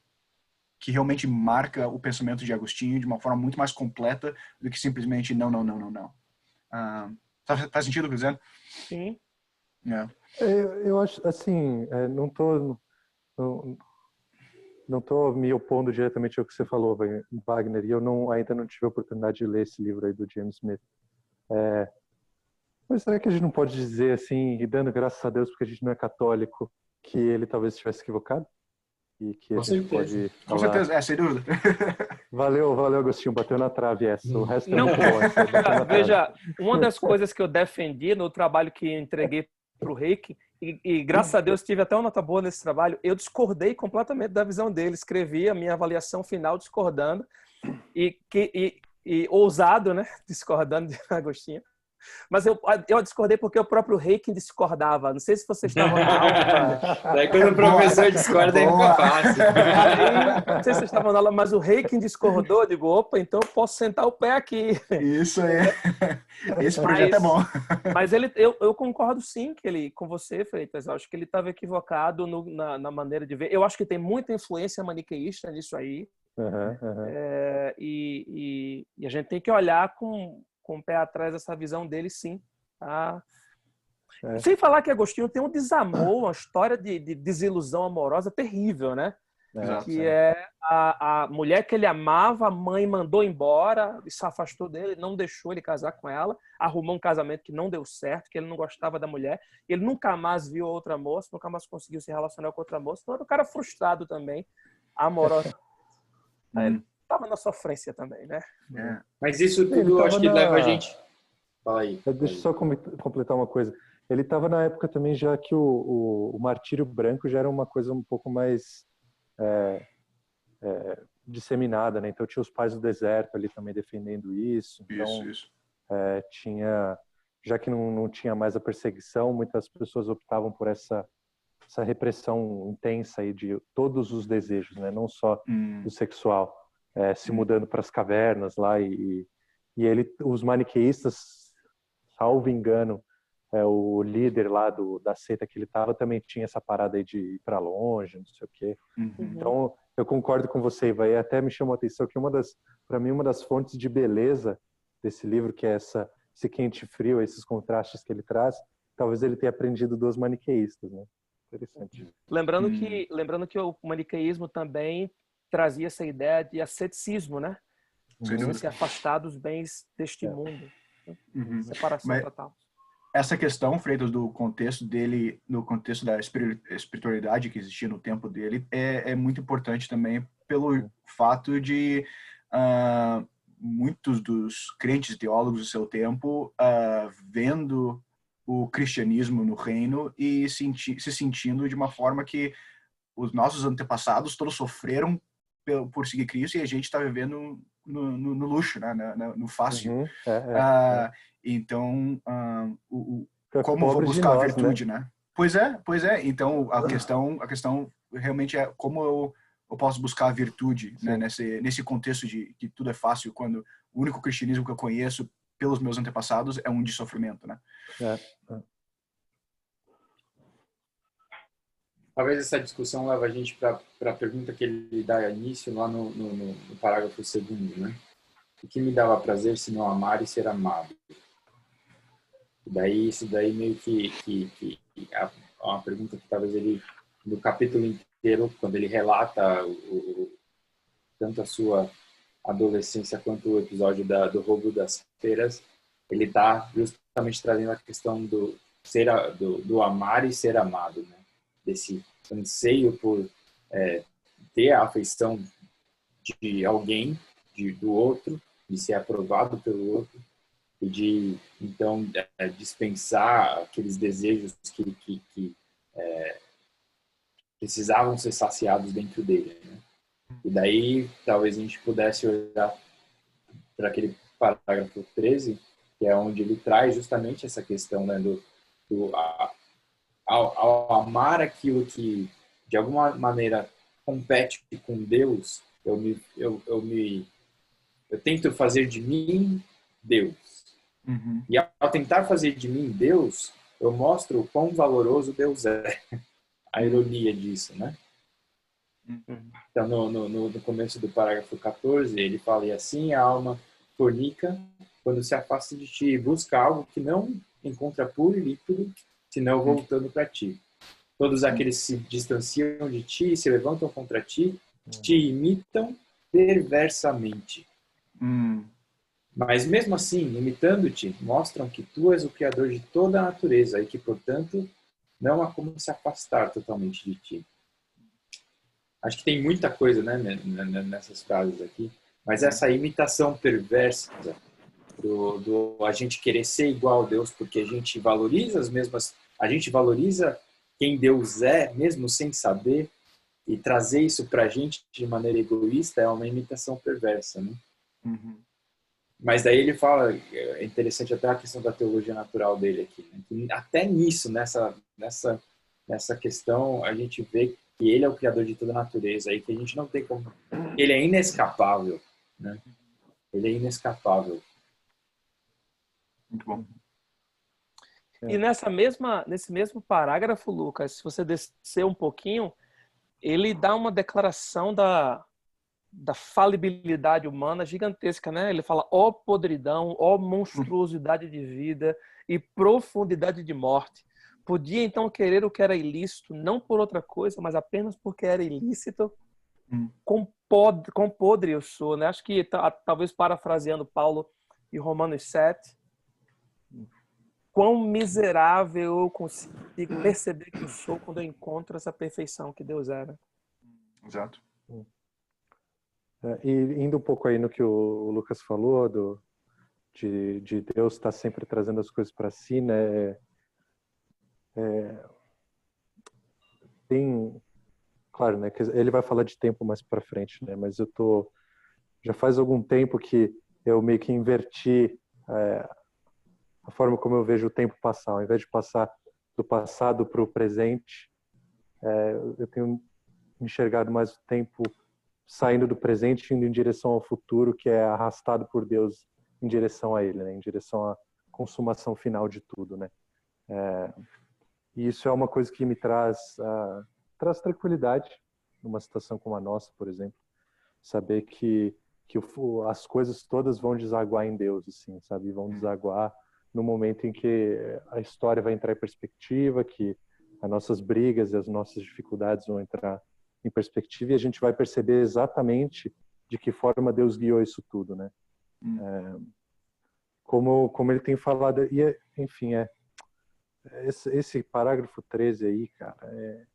S3: realmente marca o pensamento de Agostinho de uma forma muito mais completa do que simplesmente não. Faz sentido o que eu estou dizendo?
S5: Sim.
S2: Eu acho, assim, não tô me opondo diretamente ao que você falou, Wagner, e eu ainda não tive a oportunidade de ler esse livro aí do James Smith. Mas será que a gente não pode dizer assim, e dando graças a Deus porque a gente não é católico, que ele talvez estivesse equivocado? E que a gente pode falar...
S3: Com certeza, sem dúvida.
S2: Valeu, Agostinho, bateu na trave essa. O resto
S5: não,
S2: é bom.
S5: Veja, uma das coisas que eu defendi no trabalho que entreguei para o Reiki, e graças a Deus tive até uma nota boa nesse trabalho, eu discordei completamente da visão dele, escrevi a minha avaliação final discordando, e ousado, né, discordando de Agostinho, Mas eu discordei porque o próprio Reiking discordava. Não sei se vocês estavam na aula.
S1: Daí quando o professor discorda, aí fica fácil.
S5: Aí, não sei se vocês estavam na aula, mas o Reiking discordou. Eu digo, opa, então eu posso sentar o pé aqui.
S3: Isso aí. Esse projeto é bom.
S5: Mas eu concordo sim com você, Freitas. Eu acho que ele estava equivocado na maneira de ver. Eu acho que tem muita influência maniqueísta nisso aí. E a gente tem que olhar com o pé atrás essa visão dele, sim. Tá? Sem falar que Agostinho tem um desamor, uma história de desilusão amorosa terrível, né? Que é a mulher que ele amava, a mãe mandou embora, se afastou dele, não deixou ele casar com ela, arrumou um casamento que não deu certo, que ele não gostava da mulher, ele nunca mais viu outra moça, nunca mais conseguiu se relacionar com outra moça, então era um cara frustrado também, amoroso. Ele estava na sofrência também, né?
S1: Mas isso tudo eu acho que leva a gente... Fala aí.
S2: Deixa eu só completar uma coisa. Ele estava na época também já que o martírio branco já era uma coisa um pouco mais disseminada, né? Então tinha os pais do deserto ali também defendendo isso. Então,
S3: isso.
S2: Tinha, já que não tinha mais a perseguição, muitas pessoas optavam por essa repressão intensa aí de todos os desejos, né? Não só do sexual, se mudando para as cavernas lá e os maniqueístas, salvo engano, o líder lá da seita que ele estava também tinha essa parada aí de ir para longe, não sei o quê. Então eu concordo com você, Iva, e até me chamou a atenção que para mim uma das fontes de beleza desse livro, que é esse quente e frio, esses contrastes que ele traz, talvez ele tenha aprendido dos maniqueístas, né? Interessante.
S5: Lembrando que o maniqueísmo também trazia essa ideia de asceticismo, né? Você se afastar dos bens deste mundo. Separação total.
S3: Essa questão, Freitas, do contexto dele, no contexto da espiritualidade que existia no tempo dele, é muito importante também pelo fato de muitos dos crentes teólogos do seu tempo vendo o cristianismo no reino e se sentindo de uma forma que os nossos antepassados todos sofreram por seguir Cristo e a gente está vivendo no luxo, né? No fácil. Então, como vou buscar a virtude, né? Pois é. Então, a questão realmente é como eu posso buscar a virtude, né? Nesse contexto de que tudo é fácil, quando o único cristianismo que eu conheço pelos meus antepassados é um de sofrimento, né?
S1: Talvez essa discussão leve a gente para a pergunta que ele dá início lá no parágrafo 2º, né? O que me dava prazer se não amar e ser amado? Isso daí meio que é uma pergunta que talvez ele, no capítulo inteiro, quando ele relata tanto a sua adolescência quanto o episódio do roubo das feiras, ele está justamente trazendo a questão do amar e ser amado, né? Desse anseio por ter a afeição de alguém, do outro, de ser aprovado pelo outro, e de, então, dispensar aqueles desejos que precisavam ser saciados dentro dele, né? E daí, talvez a gente pudesse olhar para aquele parágrafo 13, que é onde ele traz justamente essa questão, né, ao amar aquilo que, de alguma maneira, compete com Deus, eu tento fazer de mim Deus. E ao tentar fazer de mim Deus, eu mostro o quão valoroso Deus é. A ironia disso, né? Então, no começo do parágrafo 14, ele fala: e assim a alma fornica quando se afasta de ti e busca algo que não encontra puro e líquido, senão voltando para ti. Todos aqueles que se distanciam de ti e se levantam contra ti, te imitam perversamente. Mas mesmo assim, imitando-te, mostram que tu és o Criador de toda a natureza e que, portanto, não há como se afastar totalmente de ti. Acho que tem muita coisa, né, nessas frases aqui, mas essa imitação perversa do a gente querer ser igual a Deus porque a gente valoriza a gente valoriza quem Deus é, mesmo sem saber, e trazer isso pra gente de maneira egoísta é uma imitação perversa, né? Mas daí ele fala, é interessante até a questão da teologia natural dele aqui, né? Que até nisso, nessa questão, a gente vê que ele é o criador de toda a natureza, e que a gente não tem como... Ele é inescapável, né? Ele é inescapável.
S3: Muito bom.
S5: E nesse mesmo parágrafo, Lucas, se você descer um pouquinho, ele dá uma declaração da falibilidade humana gigantesca, né? Ele fala, ó podridão, ó monstruosidade de vida e profundidade de morte. Podia então querer o que era ilícito, não por outra coisa, mas apenas porque era ilícito. Quão podre eu sou, né? Acho que talvez parafraseando Paulo em Romanos 7, quão miserável eu consigo perceber que eu sou quando eu encontro essa perfeição que Deus era.
S3: Exato.
S2: E indo um pouco aí no que o Lucas falou, de Deus estar sempre trazendo as coisas para si, né? Tem, claro, né? Que ele vai falar de tempo mais para frente, né? Mas já faz algum tempo que eu meio que inverti a forma como eu vejo o tempo passar. Ao invés de passar do passado para o presente, eu tenho enxergado mais o tempo saindo do presente, indo em direção ao futuro, que é arrastado por Deus em direção a Ele, né? Em direção à consumação final de tudo, né? E isso é uma coisa que me traz tranquilidade numa situação como a nossa, por exemplo. Saber que as coisas todas vão desaguar em Deus, assim, sabe? Vão desaguar no momento em que a história vai entrar em perspectiva, que as nossas brigas e as nossas dificuldades vão entrar em perspectiva, e a gente vai perceber exatamente de que forma Deus guiou isso tudo, né? Como ele tem falado, e enfim, esse parágrafo 13 aí, cara,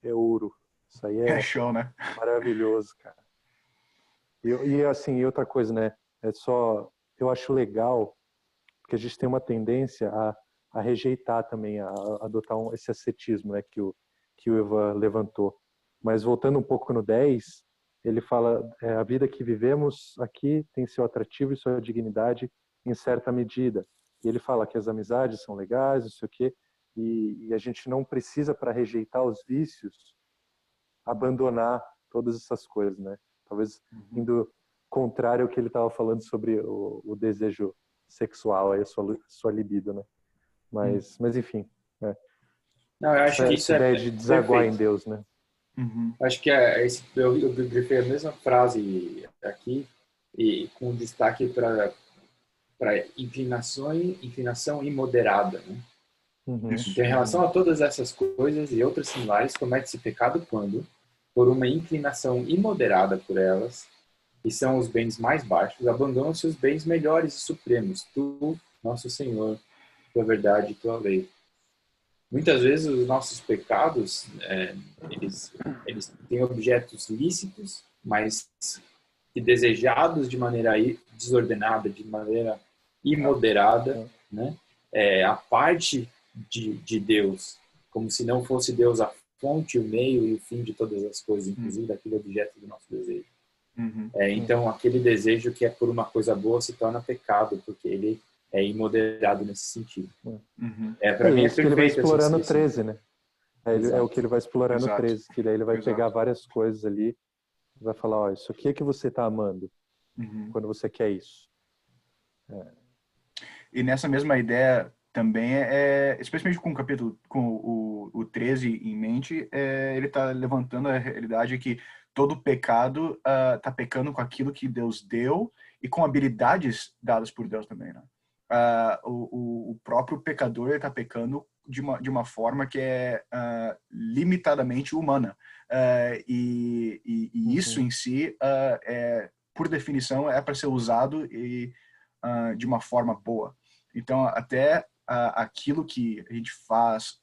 S2: é ouro. Isso aí
S3: É show, né?
S2: maravilhoso, cara. E assim, outra coisa, né? Eu acho legal, porque a gente tem uma tendência a rejeitar também, a adotar esse ascetismo, né, que o Eva levantou. Mas voltando um pouco no 10, ele fala, a vida que vivemos aqui tem seu atrativo e sua dignidade em certa medida. E ele fala que as amizades são legais, não sei o quê, e a gente não precisa, para rejeitar os vícios, abandonar todas essas coisas, né? Talvez indo contrário ao que ele estava falando sobre o desejo sexual, aí a sua libido, né? Mas enfim.
S1: Não, eu acho que isso
S2: essa ideia de desaguar
S1: perfeito.
S2: em Deus, né?
S1: Acho que eu grifei a mesma frase aqui, e com destaque para inclinação imoderada, né? Então, em relação a todas essas coisas e outras similares, comete-se pecado quando, por uma inclinação imoderada por elas, que são os bens mais baixos, abandonam-se os bens melhores e supremos, tu, nosso Senhor, tua verdade e tua lei. Muitas vezes os nossos pecados, eles têm objetos lícitos, mas que desejados de maneira desordenada, de maneira imoderada, né? A parte de Deus, como se não fosse Deus a fonte, o meio e o fim de todas as coisas, inclusive daquele objeto do nosso desejo. Então, aquele desejo que é por uma coisa boa se torna pecado, porque ele é imoderado nesse sentido. Para mim é
S2: isso que ele vai
S1: perfeito
S2: explorar no 13, né? É o que ele vai explorar no 13, que daí ele vai pegar várias coisas ali e vai falar, ó, isso aqui é que você está amando quando você quer isso.
S3: E nessa mesma ideia também especialmente com o capítulo, com o 13 em mente, ele está levantando a realidade que todo pecado está pecando com aquilo que Deus deu e com habilidades dadas por Deus também, né? O próprio pecador está pecando de uma forma que é limitadamente humana. E isso em si, por definição, é para ser usado de uma forma boa. Então, até aquilo que a gente faz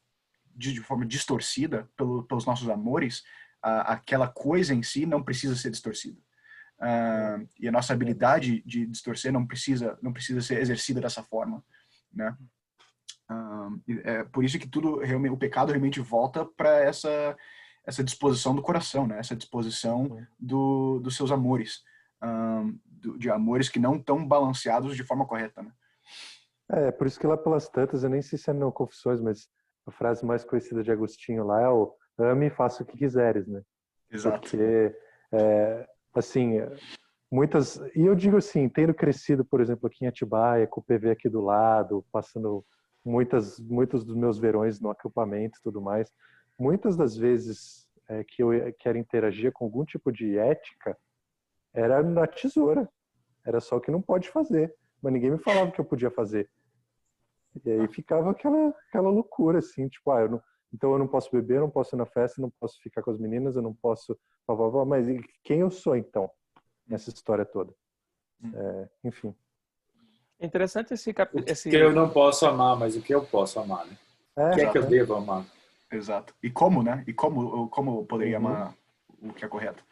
S3: de forma distorcida pelos nossos amores, aquela coisa em si não precisa ser distorcida. E a nossa habilidade de distorcer não precisa ser exercida dessa forma, né? É por isso que o pecado realmente volta para essa disposição do coração, né? Essa disposição dos seus amores, de amores que não estão balanceados de forma correta, né?
S2: Por isso que lá pelas tantas, eu nem sei se é no Confissões, mas a frase mais conhecida de Agostinho lá é o ame e faça o que quiseres, né?
S3: Exato.
S2: Porque, assim, muitas... E eu digo assim, tendo crescido, por exemplo, aqui em Atibaia, com o PV aqui do lado, passando muitos dos meus verões no acampamento e tudo mais, muitas das vezes que eu quero interagir com algum tipo de ética, era na tesoura. Era só o que não pode fazer. Mas ninguém me falava que eu podia fazer. E aí ficava aquela loucura, assim, tipo, então eu não posso beber, eu não posso ir na festa, eu não posso ficar com as meninas, eu não posso... Mas quem eu sou, então, nessa história toda? Enfim.
S5: É interessante esse
S1: que eu não posso amar, mas o que eu posso amar, né? O que é que eu devo amar?
S3: Exato. E como, né? E como eu poderia amar o que é correto?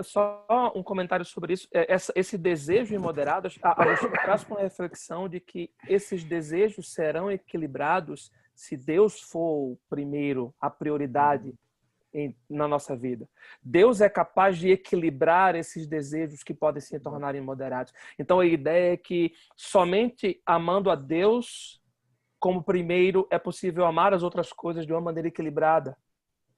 S5: Só um comentário sobre isso. Esse desejo imoderado, Agostinho traz com a reflexão de que esses desejos serão equilibrados se Deus for o primeiro, a prioridade na nossa vida. Deus é capaz de equilibrar esses desejos que podem se tornar imoderados. Então, a ideia é que somente amando a Deus como primeiro é possível amar as outras coisas de uma maneira equilibrada.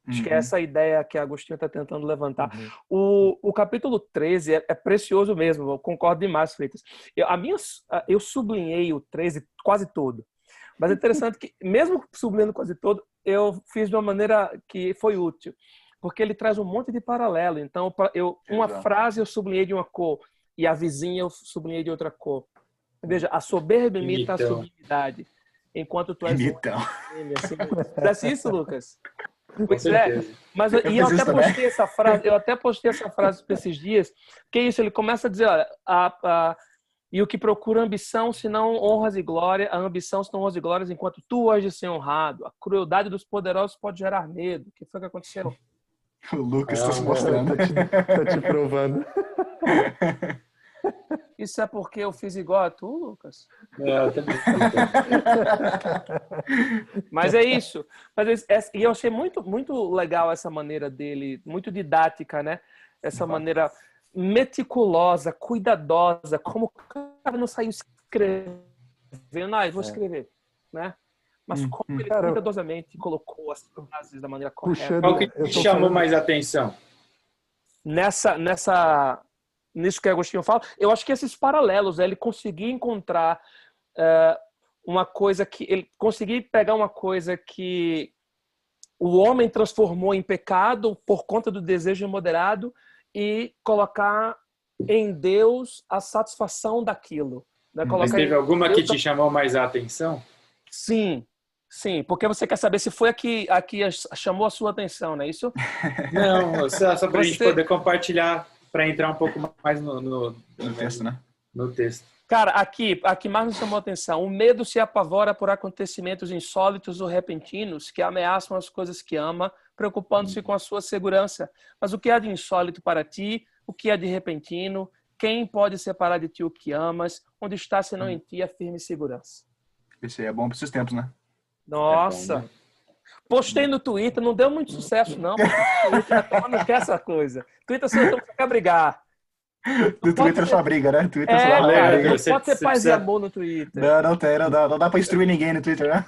S5: Acho que é essa a ideia que Agostinho está tentando levantar. O capítulo 13 é precioso mesmo, eu concordo demais, Freitas. Eu sublinhei o 13 quase todo. Mas é interessante que, mesmo sublinhando quase todo, eu fiz de uma maneira que foi útil. Porque ele traz um monte de paralelo. Então, uma frase eu sublinhei de uma cor e a vizinha eu sublinhei de outra cor. Veja, a soberba imita a sublimidade, enquanto tu és assim, fizesse isso, Lucas? Pois mas eu até postei essa frase esses dias, que é isso, ele começa a dizer, olha, e o que procura ambição, se não honras e glória, a ambição, se não honras e glórias, enquanto tu és de ser honrado, a crueldade dos poderosos pode gerar medo. O que foi que aconteceu?
S3: O Lucas está se mostrando.
S2: Tá te provando.
S5: Isso é porque eu fiz igual a tu, Lucas?
S1: Eu também.
S5: Mas é isso. E eu achei muito, muito legal essa maneira dele, muito didática, né? Essa maneira meticulosa, cuidadosa, como o cara não saiu escrevendo, vou escrever, né? Mas como ele cuidadosamente colocou as frases da maneira correta.
S1: Qual que te chamou mais atenção?
S5: Nisso que Agostinho fala, eu acho que esses paralelos, ele conseguir encontrar uma coisa que... Ele conseguir pegar uma coisa que o homem transformou em pecado por conta do desejo imoderado e colocar em Deus a satisfação daquilo. Né?
S1: Mas teve alguma que te chamou mais a atenção?
S5: Sim, porque você quer saber se foi a que chamou a sua atenção, não é isso?
S1: Não, só para a gente poder compartilhar, para entrar um pouco mais no
S3: texto, né?
S1: No texto.
S5: Cara, aqui mais me chamou a atenção. O medo se apavora por acontecimentos insólitos ou repentinos que ameaçam as coisas que ama, preocupando-se com a sua segurança. Mas o que há de insólito para ti? O que há de repentino? Quem pode separar de ti o que amas? Onde está, senão em ti, a firme segurança?
S3: Esse aí é bom para esses tempos, né?
S5: Nossa!
S1: É bom, né?
S5: Postei no Twitter, não deu muito sucesso, não. O Twitter não quer essa coisa. Twitter só quer brigar.
S3: No Twitter só briga, né? Twitter só
S5: cara,
S3: briga.
S5: não pode ser paz e amor no Twitter.
S3: Não dá pra instruir ninguém no Twitter, né?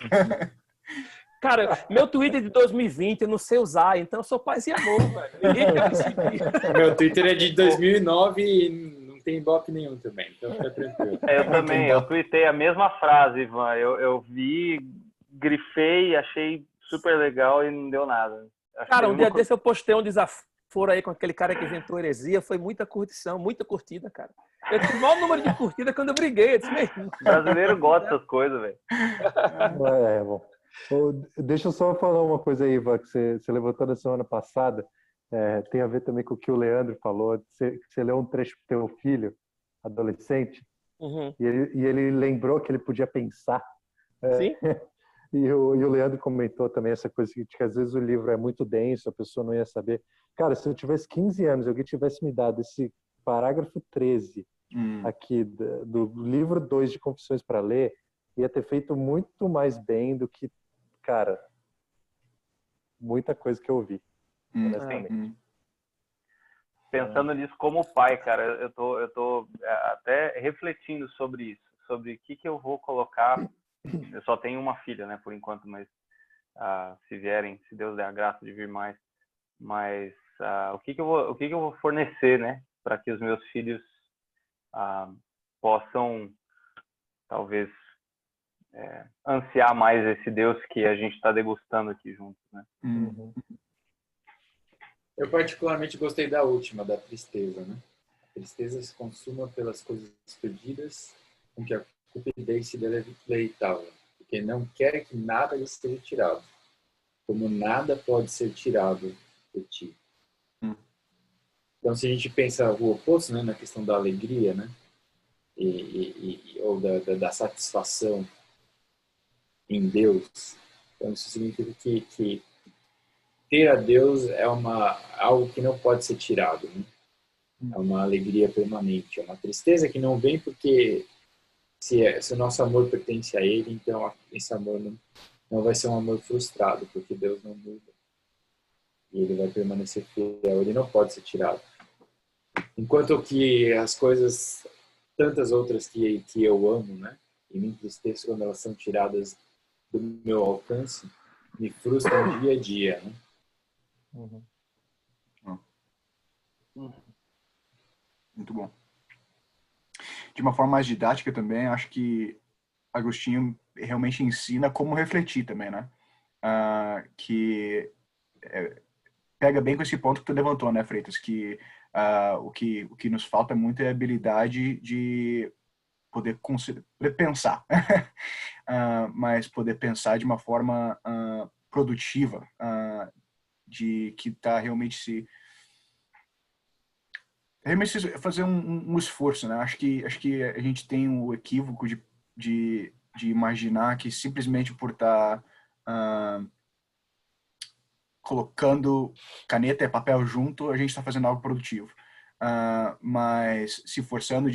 S5: Cara, meu Twitter é de 2020, eu não sei usar, então eu sou paz e amor, velho. Ninguém quer me seguir.
S1: Meu Twitter é de 2009 e não tem ibope nenhum também, então fica tranquilo.
S4: Eu também, eu tuitei a mesma frase, Ivan. Eu vi, grifei, achei super legal e não deu nada.
S5: Cara, um dia desse eu postei um desaforo aí com aquele cara que inventou heresia, foi muita curtição, muita curtida, cara. Eu tive o maior número de curtida quando eu briguei. Eu disse,
S4: o brasileiro gosta dessas coisas, velho.
S2: Bom. Deixa eu só falar uma coisa aí, Ivan, que você levantou na semana passada. Tem a ver também com o que o Leandro falou. Você leu um trecho pro teu filho, adolescente, e ele lembrou que ele podia pensar.
S5: Sim.
S2: E o Leandro comentou também essa coisa que às vezes o livro é muito denso, a pessoa não ia saber. Cara, se eu tivesse 15 anos e alguém tivesse me dado esse parágrafo 13 aqui do livro 2 de Confissões para ler, ia ter feito muito mais bem do que, cara, muita coisa que eu ouvi. Honestamente.
S4: pensando nisso como pai, cara, eu tô até refletindo sobre isso, sobre o que eu vou colocar. Eu só tenho uma filha, né, por enquanto, mas se vierem, se Deus der a graça de vir mais, mas o que eu vou fornecer, né, para que os meus filhos possam talvez ansiar mais esse Deus que a gente está degustando aqui juntos, né?
S2: Uhum.
S1: Eu particularmente gostei da última, da tristeza, né? A tristeza se consuma pelas coisas perdidas, com que a cupidez se deleitava, porque não quer que nada lhe seja tirado, como nada pode ser tirado de ti. Então, se a gente pensa o oposto, né, na questão da alegria, né, ou da satisfação em Deus, então isso significa que ter a Deus é algo que não pode ser tirado, né? É uma alegria permanente, é uma tristeza que não vem porque se o nosso amor pertence a Ele, então esse amor não vai ser um amor frustrado, porque Deus não muda e Ele vai permanecer fiel, Ele não pode ser tirado. Enquanto que as coisas, tantas outras que eu amo, né, e me entristeço quando elas são tiradas do meu alcance, me frustram dia a dia, né?
S2: Uhum.
S3: Muito bom. De uma forma mais didática também, acho que Agostinho realmente ensina como refletir também, né? Que pega bem com esse ponto que tu levantou, né, Freitas? Que o que nos falta muito é a habilidade de poder pensar, mas poder pensar de uma forma produtiva, de que está realmente fazer um esforço, né? Acho que a gente tem o equívoco de imaginar que simplesmente por estar colocando caneta e papel junto, a gente está fazendo algo produtivo. Mas se forçando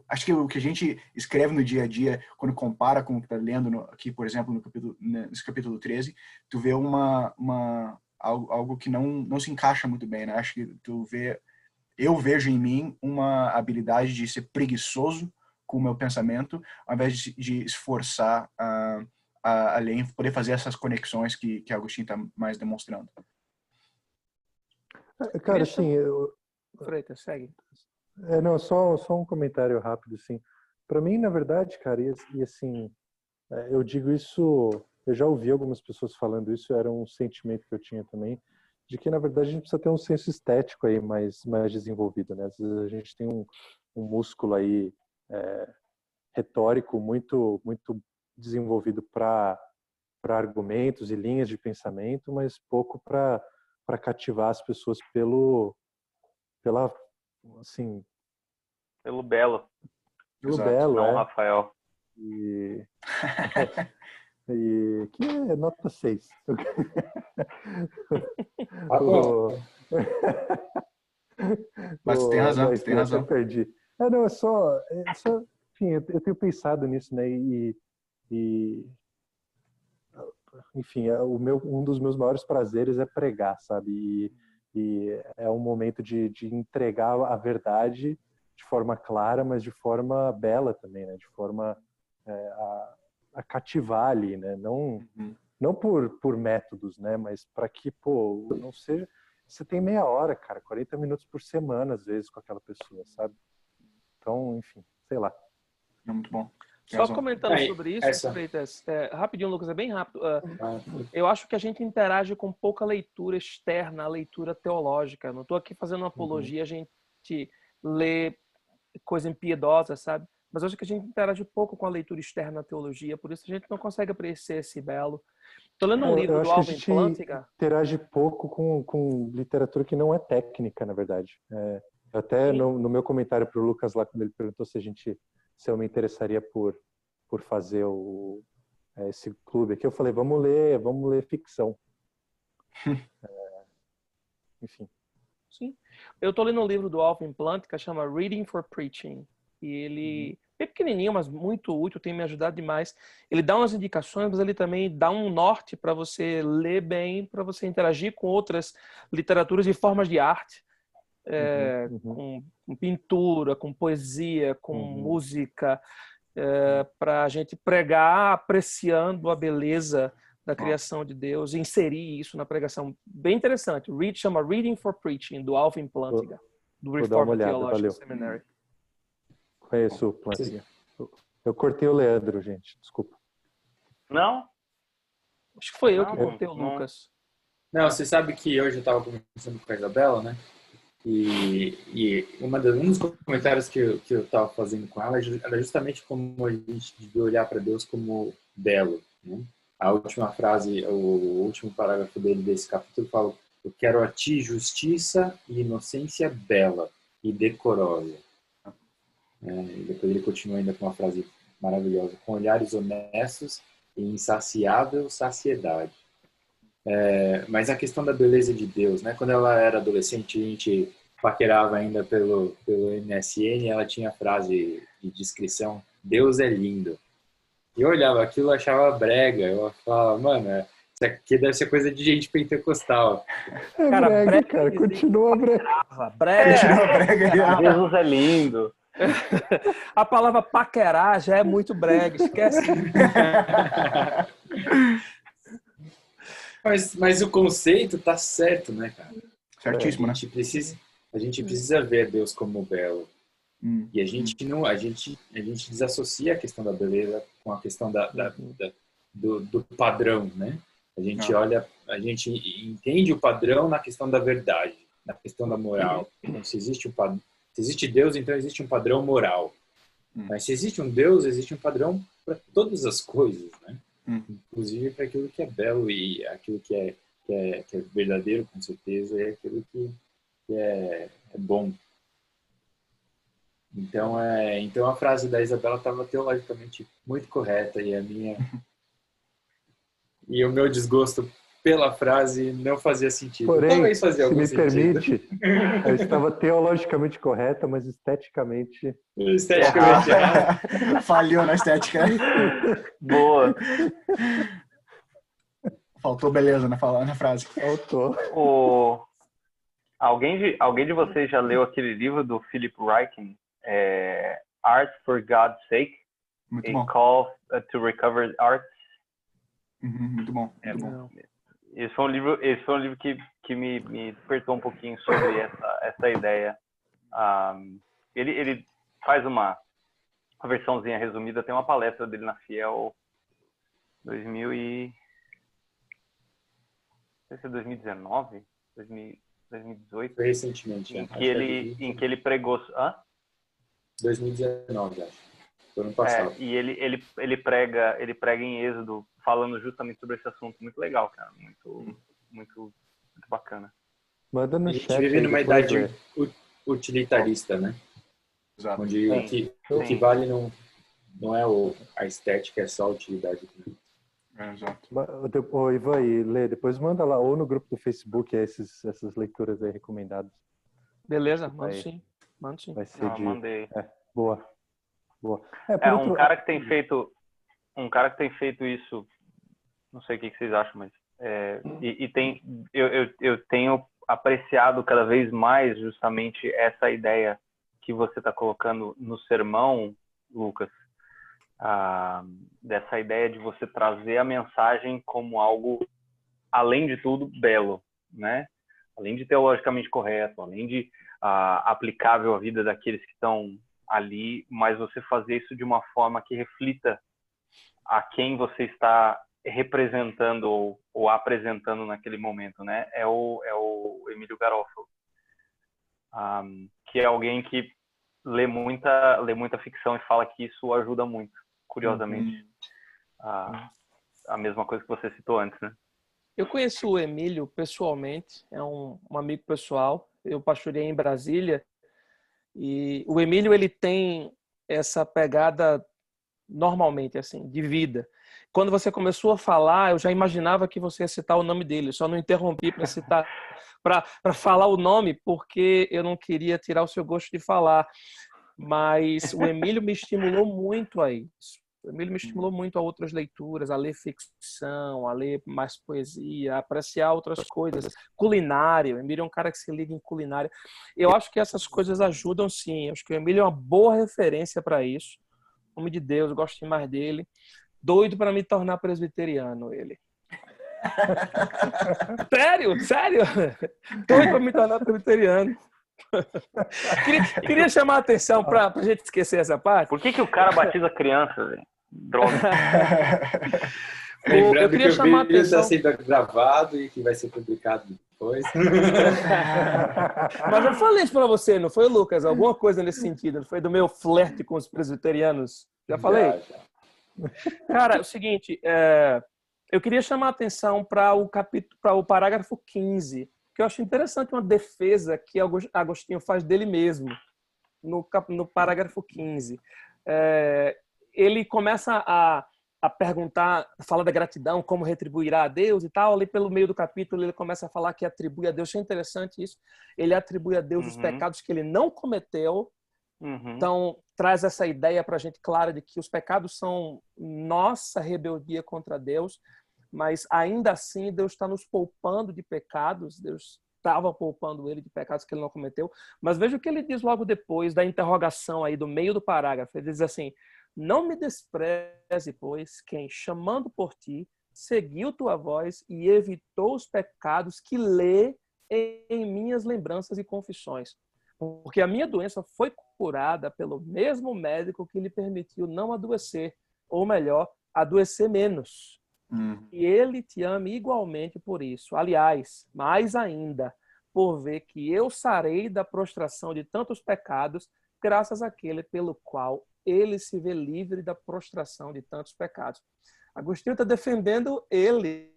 S3: acho que o que a gente escreve no dia a dia, quando compara com o que está lendo aqui, por exemplo, nesse capítulo 13, tu vê algo que não se encaixa muito bem, né? Acho que eu vejo em mim uma habilidade de ser preguiçoso com o meu pensamento, ao invés de esforçar além, poder fazer essas conexões que Agostinho está mais demonstrando.
S2: Cara, assim,
S5: Freitas, segue.
S2: não, só um comentário rápido, assim. Para mim, na verdade, cara, e assim, eu digo isso, eu já ouvi algumas pessoas falando isso, era um sentimento que eu tinha também, de que, na verdade, a gente precisa ter um senso estético aí mais desenvolvido, né? Às vezes a gente tem um músculo aí retórico muito desenvolvido para argumentos e linhas de pensamento, mas pouco para cativar as pessoas pela assim,
S4: Pelo belo,
S2: pelo
S3: Exato.
S2: belo,
S4: não Rafael.
S2: E que é nota 6.
S3: Mas tem razão, tem razão.
S2: Eu perdi. Não, enfim, eu tenho pensado nisso, né? Enfim, um dos meus maiores prazeres é pregar, sabe? E é um momento de entregar a verdade de forma clara, mas de forma bela também, né? De forma a cativar ali, né? Não por métodos, né? Mas para que, pô, não seja... Você tem meia hora, cara, 40 minutos por semana, às vezes, com aquela pessoa, sabe? Então, enfim, sei lá.
S3: É muito bom.
S5: Só comentando sobre isso, Freitas, rapidinho, Lucas, é bem rápido. Eu acho que a gente interage com pouca leitura externa, a leitura teológica. Não estou aqui fazendo uma apologia, a gente lê coisa impiedosa, sabe? Mas eu acho que a gente interage pouco com a leitura externa da teologia, por isso a gente não consegue apreciar esse belo. Estou lendo um livro do Alvin Plantinga.
S2: Interage pouco com literatura que não é técnica, na verdade. Até no meu comentário para o Lucas lá, quando ele perguntou se eu me interessaria por fazer esse clube aqui, eu falei, vamos ler ficção. Enfim.
S5: Sim. Eu estou lendo um livro do Alvin Plantinga que chama Reading for Preaching. E ele bem pequenininho, mas muito útil, tem me ajudado demais. Ele dá umas indicações, mas ele também dá um norte para você ler bem, para você interagir com outras literaturas e formas de arte, com pintura, com poesia, com música, para a gente pregar apreciando a beleza da criação de Deus e inserir isso na pregação. Bem interessante. Chama Reading for Preaching, do Alvin Plantinga, do Reformed Theological Seminary.
S2: Conheço o Plantinga. Eu cortei o Leandro, gente. Desculpa.
S4: Não?
S5: Acho que foi eu que cortei o Lucas.
S1: Não, você sabe que hoje eu estava conversando com a Isabela, né? E um dos comentários que eu estava fazendo com ela era justamente como a gente devia olhar para Deus como belo, né? A última frase, o último parágrafo desse capítulo fala: eu quero a ti justiça e inocência bela e decorosa. E depois ele continua ainda com uma frase maravilhosa: com olhares honestos e insaciável saciedade. Mas a questão da beleza de Deus, né? Quando ela era adolescente, a gente paquerava ainda pelo MSN, ela tinha a frase de descrição: Deus é lindo. E eu olhava aquilo e achava brega. Eu falava, mano, isso aqui deve ser coisa de gente pentecostal.
S2: Cara, brega, cara, continua brega.
S4: Jesus é lindo.
S5: A palavra paquerar já é muito brega, esquece.
S1: Mas o conceito tá certo, né, cara?
S3: Certíssimo, né?
S1: A gente precisa ver Deus como belo. E a gente desassocia a questão da beleza com a questão do padrão, né? A gente entende o padrão na questão da verdade, na questão da moral. Então, se existe Deus, então existe um padrão moral. Mas se existe um Deus, existe um padrão para todas as coisas, né? Inclusive para aquilo que é belo e aquilo que é verdadeiro, com certeza, e aquilo que é bom. Então a frase da Isabela estava teologicamente muito correta e o meu desgosto pela frase não fazia sentido.
S2: Porém,
S1: talvez fazia algum
S2: se me permite, ela estava teologicamente correta, mas esteticamente...
S3: Falhou na estética.
S4: Boa.
S3: Faltou beleza na frase.
S2: Faltou.
S4: Alguém de vocês já leu aquele livro do Philip Ryken, Art for God's Sake?
S3: Muito
S4: A
S3: bom.
S4: Call to Recover Art?
S3: Muito bom. Muito bom.
S4: Esse foi um livro que me despertou um pouquinho sobre essa ideia. Ele faz uma versãozinha resumida, tem uma palestra dele na Fiel 2019, 2018.
S1: Foi recentemente,
S4: em que ele pregou...
S1: 2019, acho. Foi ano passado.
S4: E ele prega em Êxodo, falando justamente sobre esse assunto. Muito legal, cara. Muito bacana.
S2: Manda no
S1: a gente
S2: chat.
S1: vive numa idade utilitarista, né?
S3: Exato.
S1: Onde o que vale não é a estética, é só a utilidade.
S3: Exato.
S2: Ô, Ivan, e Lê, depois manda lá, ou no grupo do Facebook, essas leituras aí recomendadas.
S5: Beleza, mando sim.
S2: Vai ser
S4: mandei.
S2: Boa.
S4: Um cara que tem feito isso, não sei o que vocês acham, mas eu tenho apreciado cada vez mais justamente essa ideia que você está colocando no sermão, Lucas, dessa ideia de você trazer a mensagem como algo, além de tudo, belo, né? Além de teologicamente correto, além de aplicável à vida daqueles que estão ali, mas você fazer isso de uma forma que reflita a quem você está representando ou apresentando naquele momento, né? É o Emílio Garofalo, que é alguém que lê muita ficção e fala que isso ajuda muito, curiosamente. A mesma coisa que você citou antes, né?
S5: Eu conheço o Emílio pessoalmente, é um amigo pessoal. Eu pastorei em Brasília e o Emílio, ele tem essa pegada normalmente, assim, de vida. Quando você começou a falar, eu já imaginava que você ia citar o nome dele, eu só não interrompi para citar, para falar o nome, porque eu não queria tirar o seu gosto de falar. Mas o Emílio me estimulou muito a isso. O Emílio me estimulou muito a outras leituras, a ler ficção, a ler mais poesia, a apreciar outras coisas. Culinária. O Emílio é um cara que se liga em culinária. Eu acho que essas coisas ajudam, sim. Eu acho que o Emílio é uma boa referência para isso. Homem de Deus, gosto demais dele. Doido para me tornar presbiteriano, ele. Sério? Doido para me tornar presbiteriano. Queria chamar a atenção para a gente esquecer essa parte.
S4: Por que o cara batiza criança, velho? Droga.
S1: Lembrando
S5: queria
S1: que o
S5: chamar a
S1: vídeo está
S5: atenção.
S1: sendo gravado e que vai ser publicado depois.
S5: Mas eu falei isso para você, não foi, Lucas? Alguma coisa nesse sentido? Não foi do meu flerte com os presbiterianos? Já falei?
S1: Já.
S5: Cara, é o seguinte, eu queria chamar a atenção para o parágrafo 15, que eu acho interessante uma defesa que Agostinho faz dele mesmo, no parágrafo 15. Ele começa a perguntar, fala da gratidão, como retribuirá a Deus e tal. Ali pelo meio do capítulo ele começa a falar que atribui a Deus, é interessante isso, ele atribui a Deus os pecados que ele não cometeu. Então, traz essa ideia para a gente clara de que os pecados são nossa rebeldia contra Deus, mas ainda assim Deus está nos poupando de pecados, Deus estava poupando ele de pecados que ele não cometeu. Mas veja o que ele diz logo depois da interrogação aí do meio do parágrafo. Ele diz assim: não me despreze, pois, quem, chamando por ti, seguiu tua voz e evitou os pecados que lê em minhas lembranças e confissões. Porque a minha doença foi curada pelo mesmo médico que lhe permitiu não adoecer, ou melhor, adoecer menos. E ele te ama igualmente por isso. Aliás, mais ainda, por ver que eu sarei da prostração de tantos pecados, graças àquele pelo qual ele se vê livre da prostração de tantos pecados. Agostinho está defendendo ele,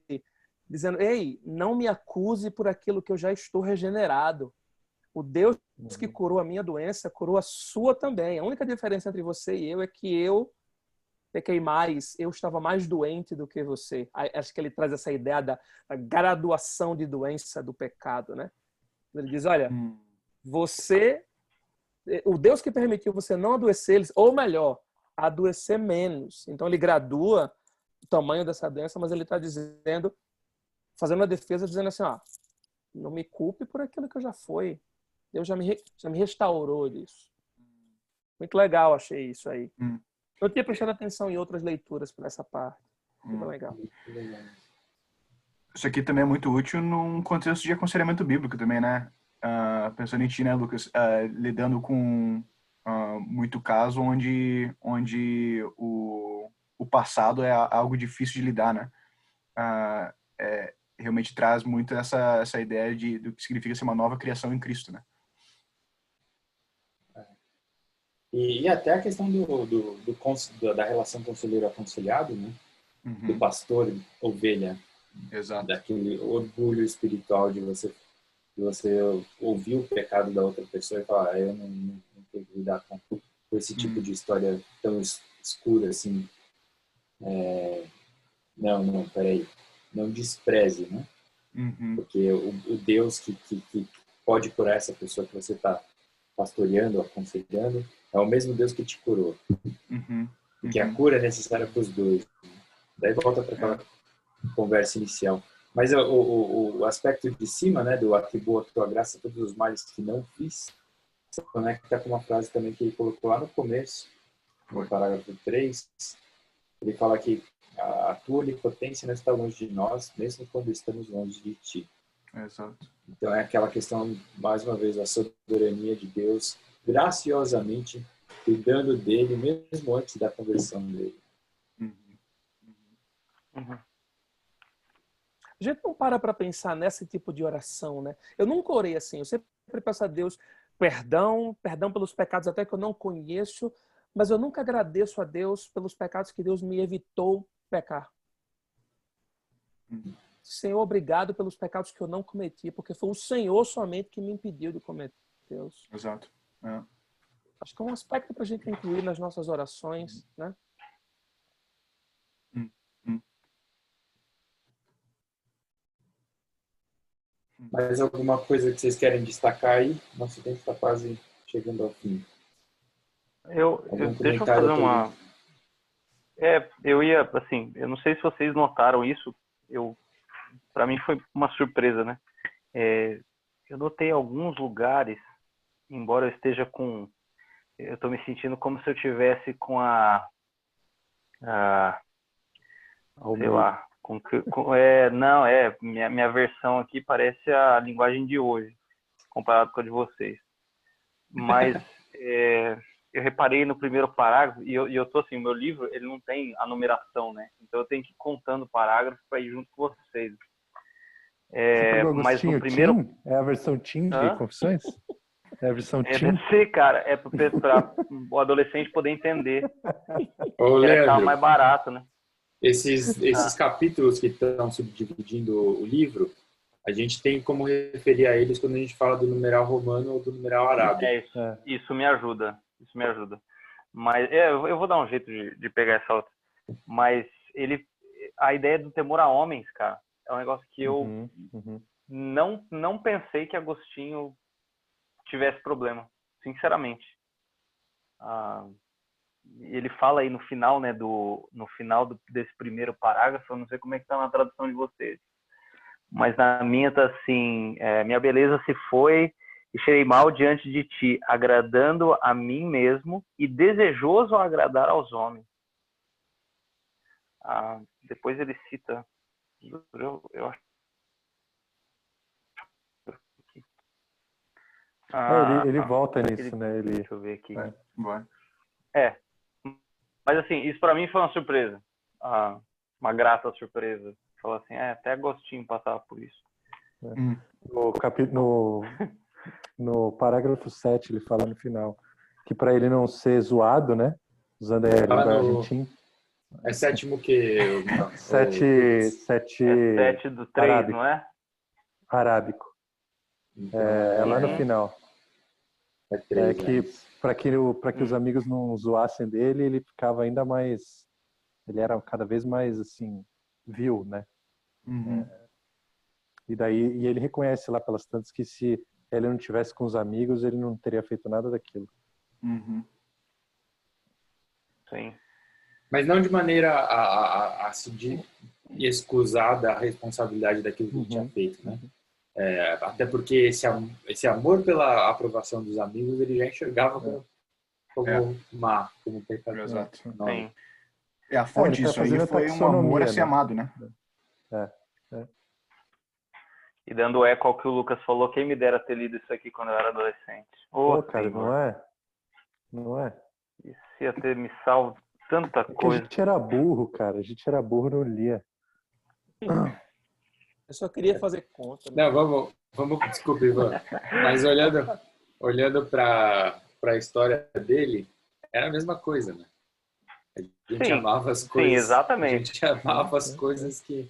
S5: dizendo: ei, não me acuse por aquilo que eu já estou regenerado. O Deus que curou a minha doença, curou a sua também. A única diferença entre você e eu é que eu pequei mais, eu estava mais doente do que você. Acho que ele traz essa ideia da graduação de doença do pecado, né? Ele diz: olha, você, o Deus que permitiu você não adoecer, ou melhor, adoecer menos. Então ele gradua o tamanho dessa doença, mas ele está dizendo, fazendo uma defesa, dizendo assim: ó, não me culpe por aquilo que eu já fui. Deus já me restaurou disso. Muito legal, achei isso aí. Eu tinha prestado atenção em outras leituras para essa parte. Muito legal.
S3: Isso aqui também é muito útil num contexto de aconselhamento bíblico também, né? Pensando em ti, né, Lucas? Lidando com muito caso onde o passado é algo difícil de lidar, né? Realmente traz muito essa ideia do que significa ser uma nova criação em Cristo, né?
S1: E até a questão da relação conselheiro-aconselhado, né? Do pastor ovelha.
S3: Exato.
S1: Daquele orgulho espiritual de você ouvir o pecado da outra pessoa e falar: eu não tenho que lidar com esse tipo de história tão escura assim. Não, peraí. Não despreze, né? Porque o Deus que pode curar essa pessoa que você está pastoreando, aconselhando, é o mesmo Deus que te curou. Porque a cura é necessária para os dois. Daí volta para aquela conversa inicial. Mas o aspecto de cima, né, do atribuo a tua graça a todos os males que não fiz, se conecta com uma frase também que ele colocou lá no começo, no parágrafo 3. Ele fala que a tua onipotência não está longe de nós, mesmo quando estamos longe de ti.
S3: Exato.
S1: Então é aquela questão, mais uma vez, a soberania de Deus, graciosamente cuidando dele, mesmo antes da conversão dele.
S5: A gente não para pensar nesse tipo de oração, né? Eu nunca orei assim. Eu sempre peço a Deus perdão pelos pecados até que eu não conheço, mas eu nunca agradeço a Deus pelos pecados que Deus me evitou pecar. Senhor, obrigado pelos pecados que eu não cometi, porque foi o Senhor somente que me impediu de cometê-los.
S3: Exato.
S5: Acho que é um aspecto para a gente incluir nas nossas orações, né?
S1: Mais alguma coisa que vocês querem destacar aí? Nosso tempo está quase chegando ao fim.
S4: Deixa eu fazer uma... eu ia, assim, eu não sei se vocês notaram isso, para mim foi uma surpresa, né? Eu notei alguns lugares, embora eu esteja eu tô me sentindo como se eu tivesse com sei lá, minha versão aqui parece a linguagem de hoje, comparado com a de vocês. Mas eu reparei no primeiro parágrafo, e eu tô assim, o meu livro, ele não tem a numeração, né? Então eu tenho que ir contando parágrafos para ir junto com vocês. Mas no primeiro...
S2: Tim? É a versão Tim de Confissões? É a versão Tim?
S4: Deve ser, cara. É para o adolescente poder entender.
S1: Ô, Leandro,
S4: mais barato, né?
S1: Esses capítulos que estão subdividindo o livro, a gente tem como referir a eles quando a gente fala do numeral romano ou do numeral arábico.
S4: Isso me ajuda. Isso me ajuda. Mas eu vou dar um jeito de pegar essa outra. Mas a ideia do temor a homens, cara, é um negócio que eu não pensei que Agostinho tivesse problema, sinceramente. Ele fala aí no final, né, no final desse primeiro parágrafo, eu não sei como é que tá na tradução de vocês, mas na minha tá assim, minha beleza se foi e cheirei mal diante de ti, agradando a mim mesmo e desejoso agradar aos homens. Depois ele cita, eu acho.
S2: Ele volta nisso, né?
S4: Deixa eu ver aqui.
S3: Vai.
S4: Mas assim, isso para mim foi uma surpresa. Uma grata surpresa. Falou assim, até Agostinho passava por isso.
S2: No parágrafo 7, ele fala no final que para ele não ser zoado, né? Usando a linguagem Tim.
S1: É sétimo que...
S4: 7 do 3, arábico. Não é?
S2: Arábico. É lá no final. Para que os amigos não zoassem dele, ele ficava ainda mais... Ele era cada vez mais, assim, vil, né? E ele reconhece lá pelas tantas que se ele não tivesse com os amigos, ele não teria feito nada daquilo.
S4: Sim.
S1: Mas não de maneira a se excusar da responsabilidade daquilo que ele tinha feito, né? Até porque esse amor pela aprovação dos amigos ele já enxergava como má, como pecado.
S3: Exato.
S4: Sim.
S3: A fonte disso aí foi um amor a ser amado, né?
S4: E dando eco ao que o Lucas falou, quem me dera ter lido isso aqui quando eu era adolescente.
S2: Cara, não é? Não é?
S4: Isso ia ter me salvo tanta coisa.
S2: A gente era burro, cara. A gente era burro, não lia.
S5: Eu só queria fazer conta. Né?
S1: Não, vamos desculpa, Ivan. Mas olhando para a história dele, era a mesma coisa, né? A gente amava as coisas.
S4: Sim, exatamente.
S1: A gente amava as coisas que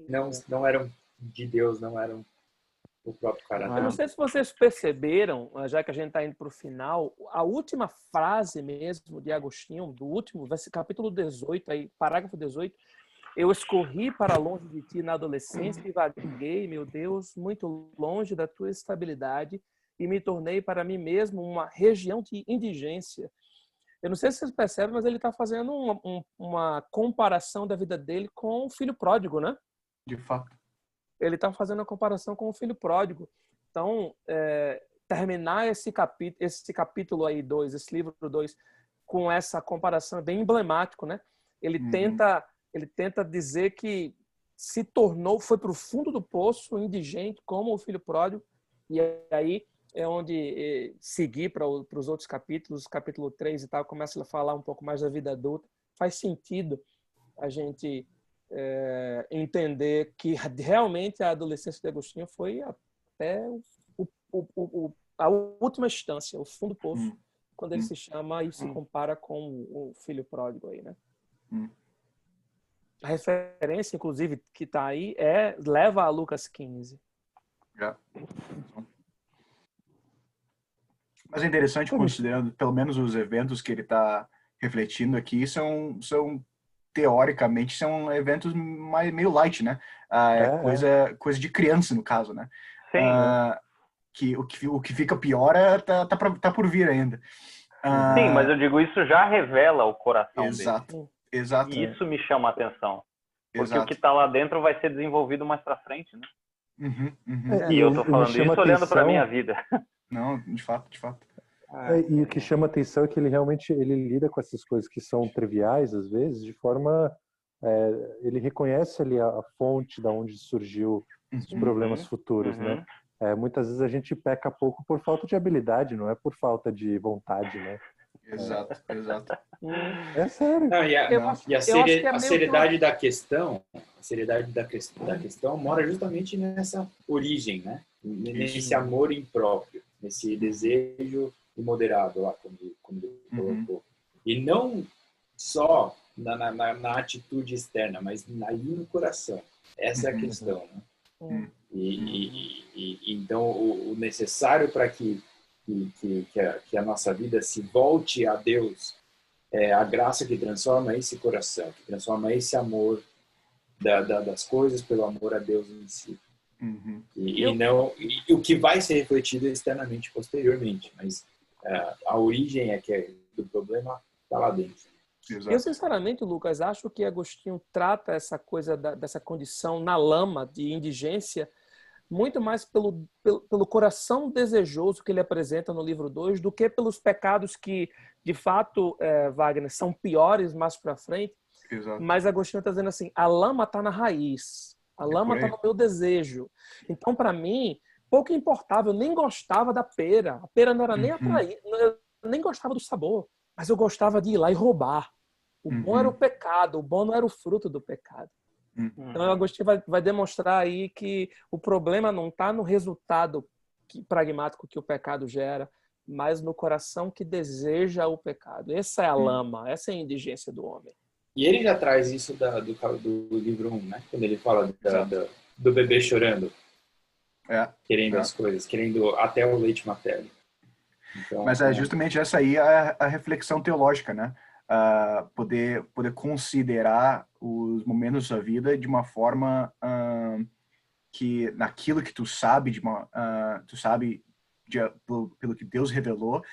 S1: não eram de Deus, não eram o próprio caráter.
S5: Eu não sei se vocês perceberam, já que a gente está indo para o final, a última frase mesmo de Agostinho, do último, capítulo 18, aí, parágrafo 18, eu escorri para longe de ti na adolescência e vaguei, meu Deus, muito longe da tua estabilidade e me tornei para mim mesmo uma região de indigência. Eu não sei se vocês percebem, mas ele está fazendo uma comparação da vida dele com o filho pródigo, né?
S3: De fato.
S5: Ele está fazendo a comparação com o filho pródigo. Então, terminar esse capítulo aí 2, esse livro 2, com essa comparação é bem emblemático, né? Ele tenta dizer que foi para o fundo do poço, indigente, como o filho pródigo, e aí é onde seguir para os outros capítulos, capítulo 3 e tal, começa a falar um pouco mais da vida adulta. Faz sentido a gente entender que realmente a adolescência de Agostinho foi até a última instância, o fundo do poço, quando ele se chama e se compara com o filho pródigo aí, né? A referência, inclusive, que está aí leva a Lucas 15.
S3: Mas é interessante, considerando pelo menos os eventos que ele está refletindo aqui, são teoricamente, são eventos meio light, né? Coisa de criança, no caso, né?
S4: Sim.
S3: O que fica pior tá por vir ainda.
S4: Sim, mas eu digo, isso já revela o coração dele.
S3: Exato, exato.
S4: E isso me chama a atenção. Porque
S3: Exato.
S4: o que está lá dentro vai ser desenvolvido mais para frente, né?
S3: Uhum.
S4: E eu tô falando isso olhando para minha vida.
S3: Não, de fato, de fato.
S2: E o que chama atenção é que ele realmente lida com essas coisas que são triviais às vezes de forma ele reconhece ali a fonte da onde surgiu os problemas futuros, né? Muitas vezes a gente peca pouco por falta de habilidade, não é por falta de vontade, né?
S3: Exato.
S2: É sério.
S1: Não,
S5: Eu acho que é
S1: a
S5: meio
S1: seriedade da questão, da questão mora justamente nessa origem, né? Nesse amor impróprio, nesse desejo imoderado lá, como ele colocou. E não só na atitude externa, mas ali no coração. Essa é a questão, né? Então, o necessário para que a nossa vida se volte a Deus é a graça que transforma esse coração, que transforma esse amor das coisas pelo amor a Deus em si. E o que vai ser refletido externamente, posteriormente. Mas a origem do problema está lá dentro.
S5: Eu, sinceramente, Lucas, acho que Agostinho trata essa coisa dessa condição na lama de indigência muito mais pelo coração desejoso que ele apresenta no livro 2 do que pelos pecados que, de fato, Wagner, são piores mais para frente.
S3: Exato.
S5: Mas Agostinho está dizendo assim, a lama está na raiz, a lama está no meu desejo. Então, para mim, pouco importava, eu nem gostava da pera. A pera não era nem atrair, eu nem gostava do sabor, mas eu gostava de ir lá e roubar. O bom era o pecado, o bom não era o fruto do pecado. Então, Agostinho vai demonstrar aí que o problema não está no resultado pragmático que o pecado gera, mas no coração que deseja o pecado. Essa é a lama, essa é a indigência do homem.
S1: E ele já traz isso do livro 1, né? Quando ele fala do bebê chorando, querendo as coisas, querendo até o leite materno. Então,
S3: mas justamente essa aí a reflexão teológica, né? Poder considerar os momentos da vida de uma forma que naquilo que tu sabe pelo que Deus revelou,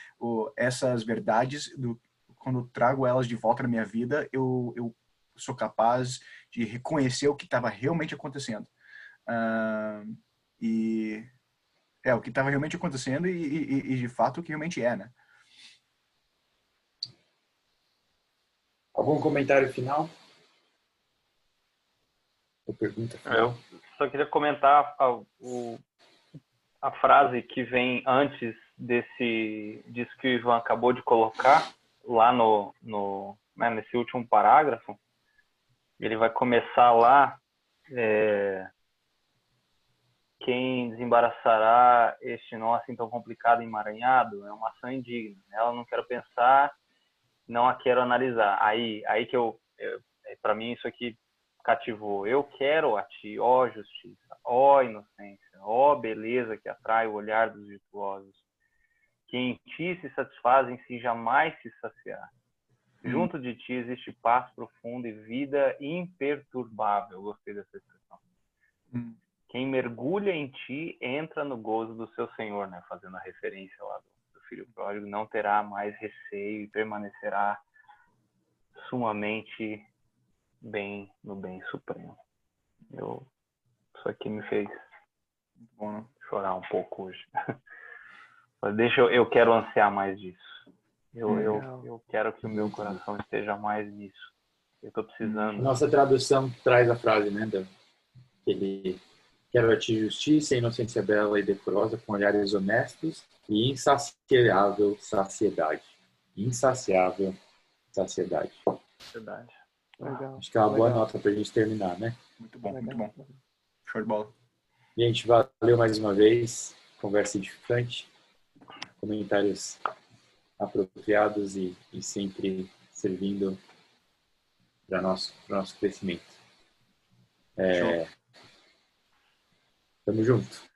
S3: essas verdades, quando eu trago elas de volta na minha vida, eu sou capaz de reconhecer o que estava realmente acontecendo. O que estava realmente acontecendo e de fato o que realmente é, né?
S1: Algum comentário final? Ou pergunta final?
S4: Eu só queria comentar a frase que vem antes disso que o Ivan acabou de colocar, lá nesse último parágrafo. Ele vai começar lá, quem desembaraçará este nó assim tão complicado e emaranhado é uma ação indigna. Ela não quero pensar, não a quero analisar. Aí que para mim isso aqui cativou. Eu quero a ti, ó justiça, ó inocência, ó beleza que atrai o olhar dos virtuosos, que em ti se satisfazem se jamais se saciar. Junto de ti existe paz profunda e vida imperturbável. Gostei dessa expressão. Quem mergulha em ti entra no gozo do seu Senhor, né? Fazendo a referência lá do filho pródigo, não terá mais receio e permanecerá sumamente bem no bem supremo. Isso aqui me fez chorar um pouco hoje. Mas eu quero ansiar mais disso. Eu quero que o meu coração esteja mais nisso. Eu estou precisando.
S1: Nossa tradução traz a frase, né, quero a ti justiça, inocência bela e decorosa, com olhares honestos e insaciável saciedade. Insaciável saciedade.
S4: Verdade.
S5: Legal.
S1: Acho que é uma boa nota para a gente terminar, né?
S3: Muito bom, muito bom. Show de bola.
S1: Gente, valeu mais uma vez. Conversa edificante. Comentários apropriados e sempre servindo para nosso crescimento. Tamo junto.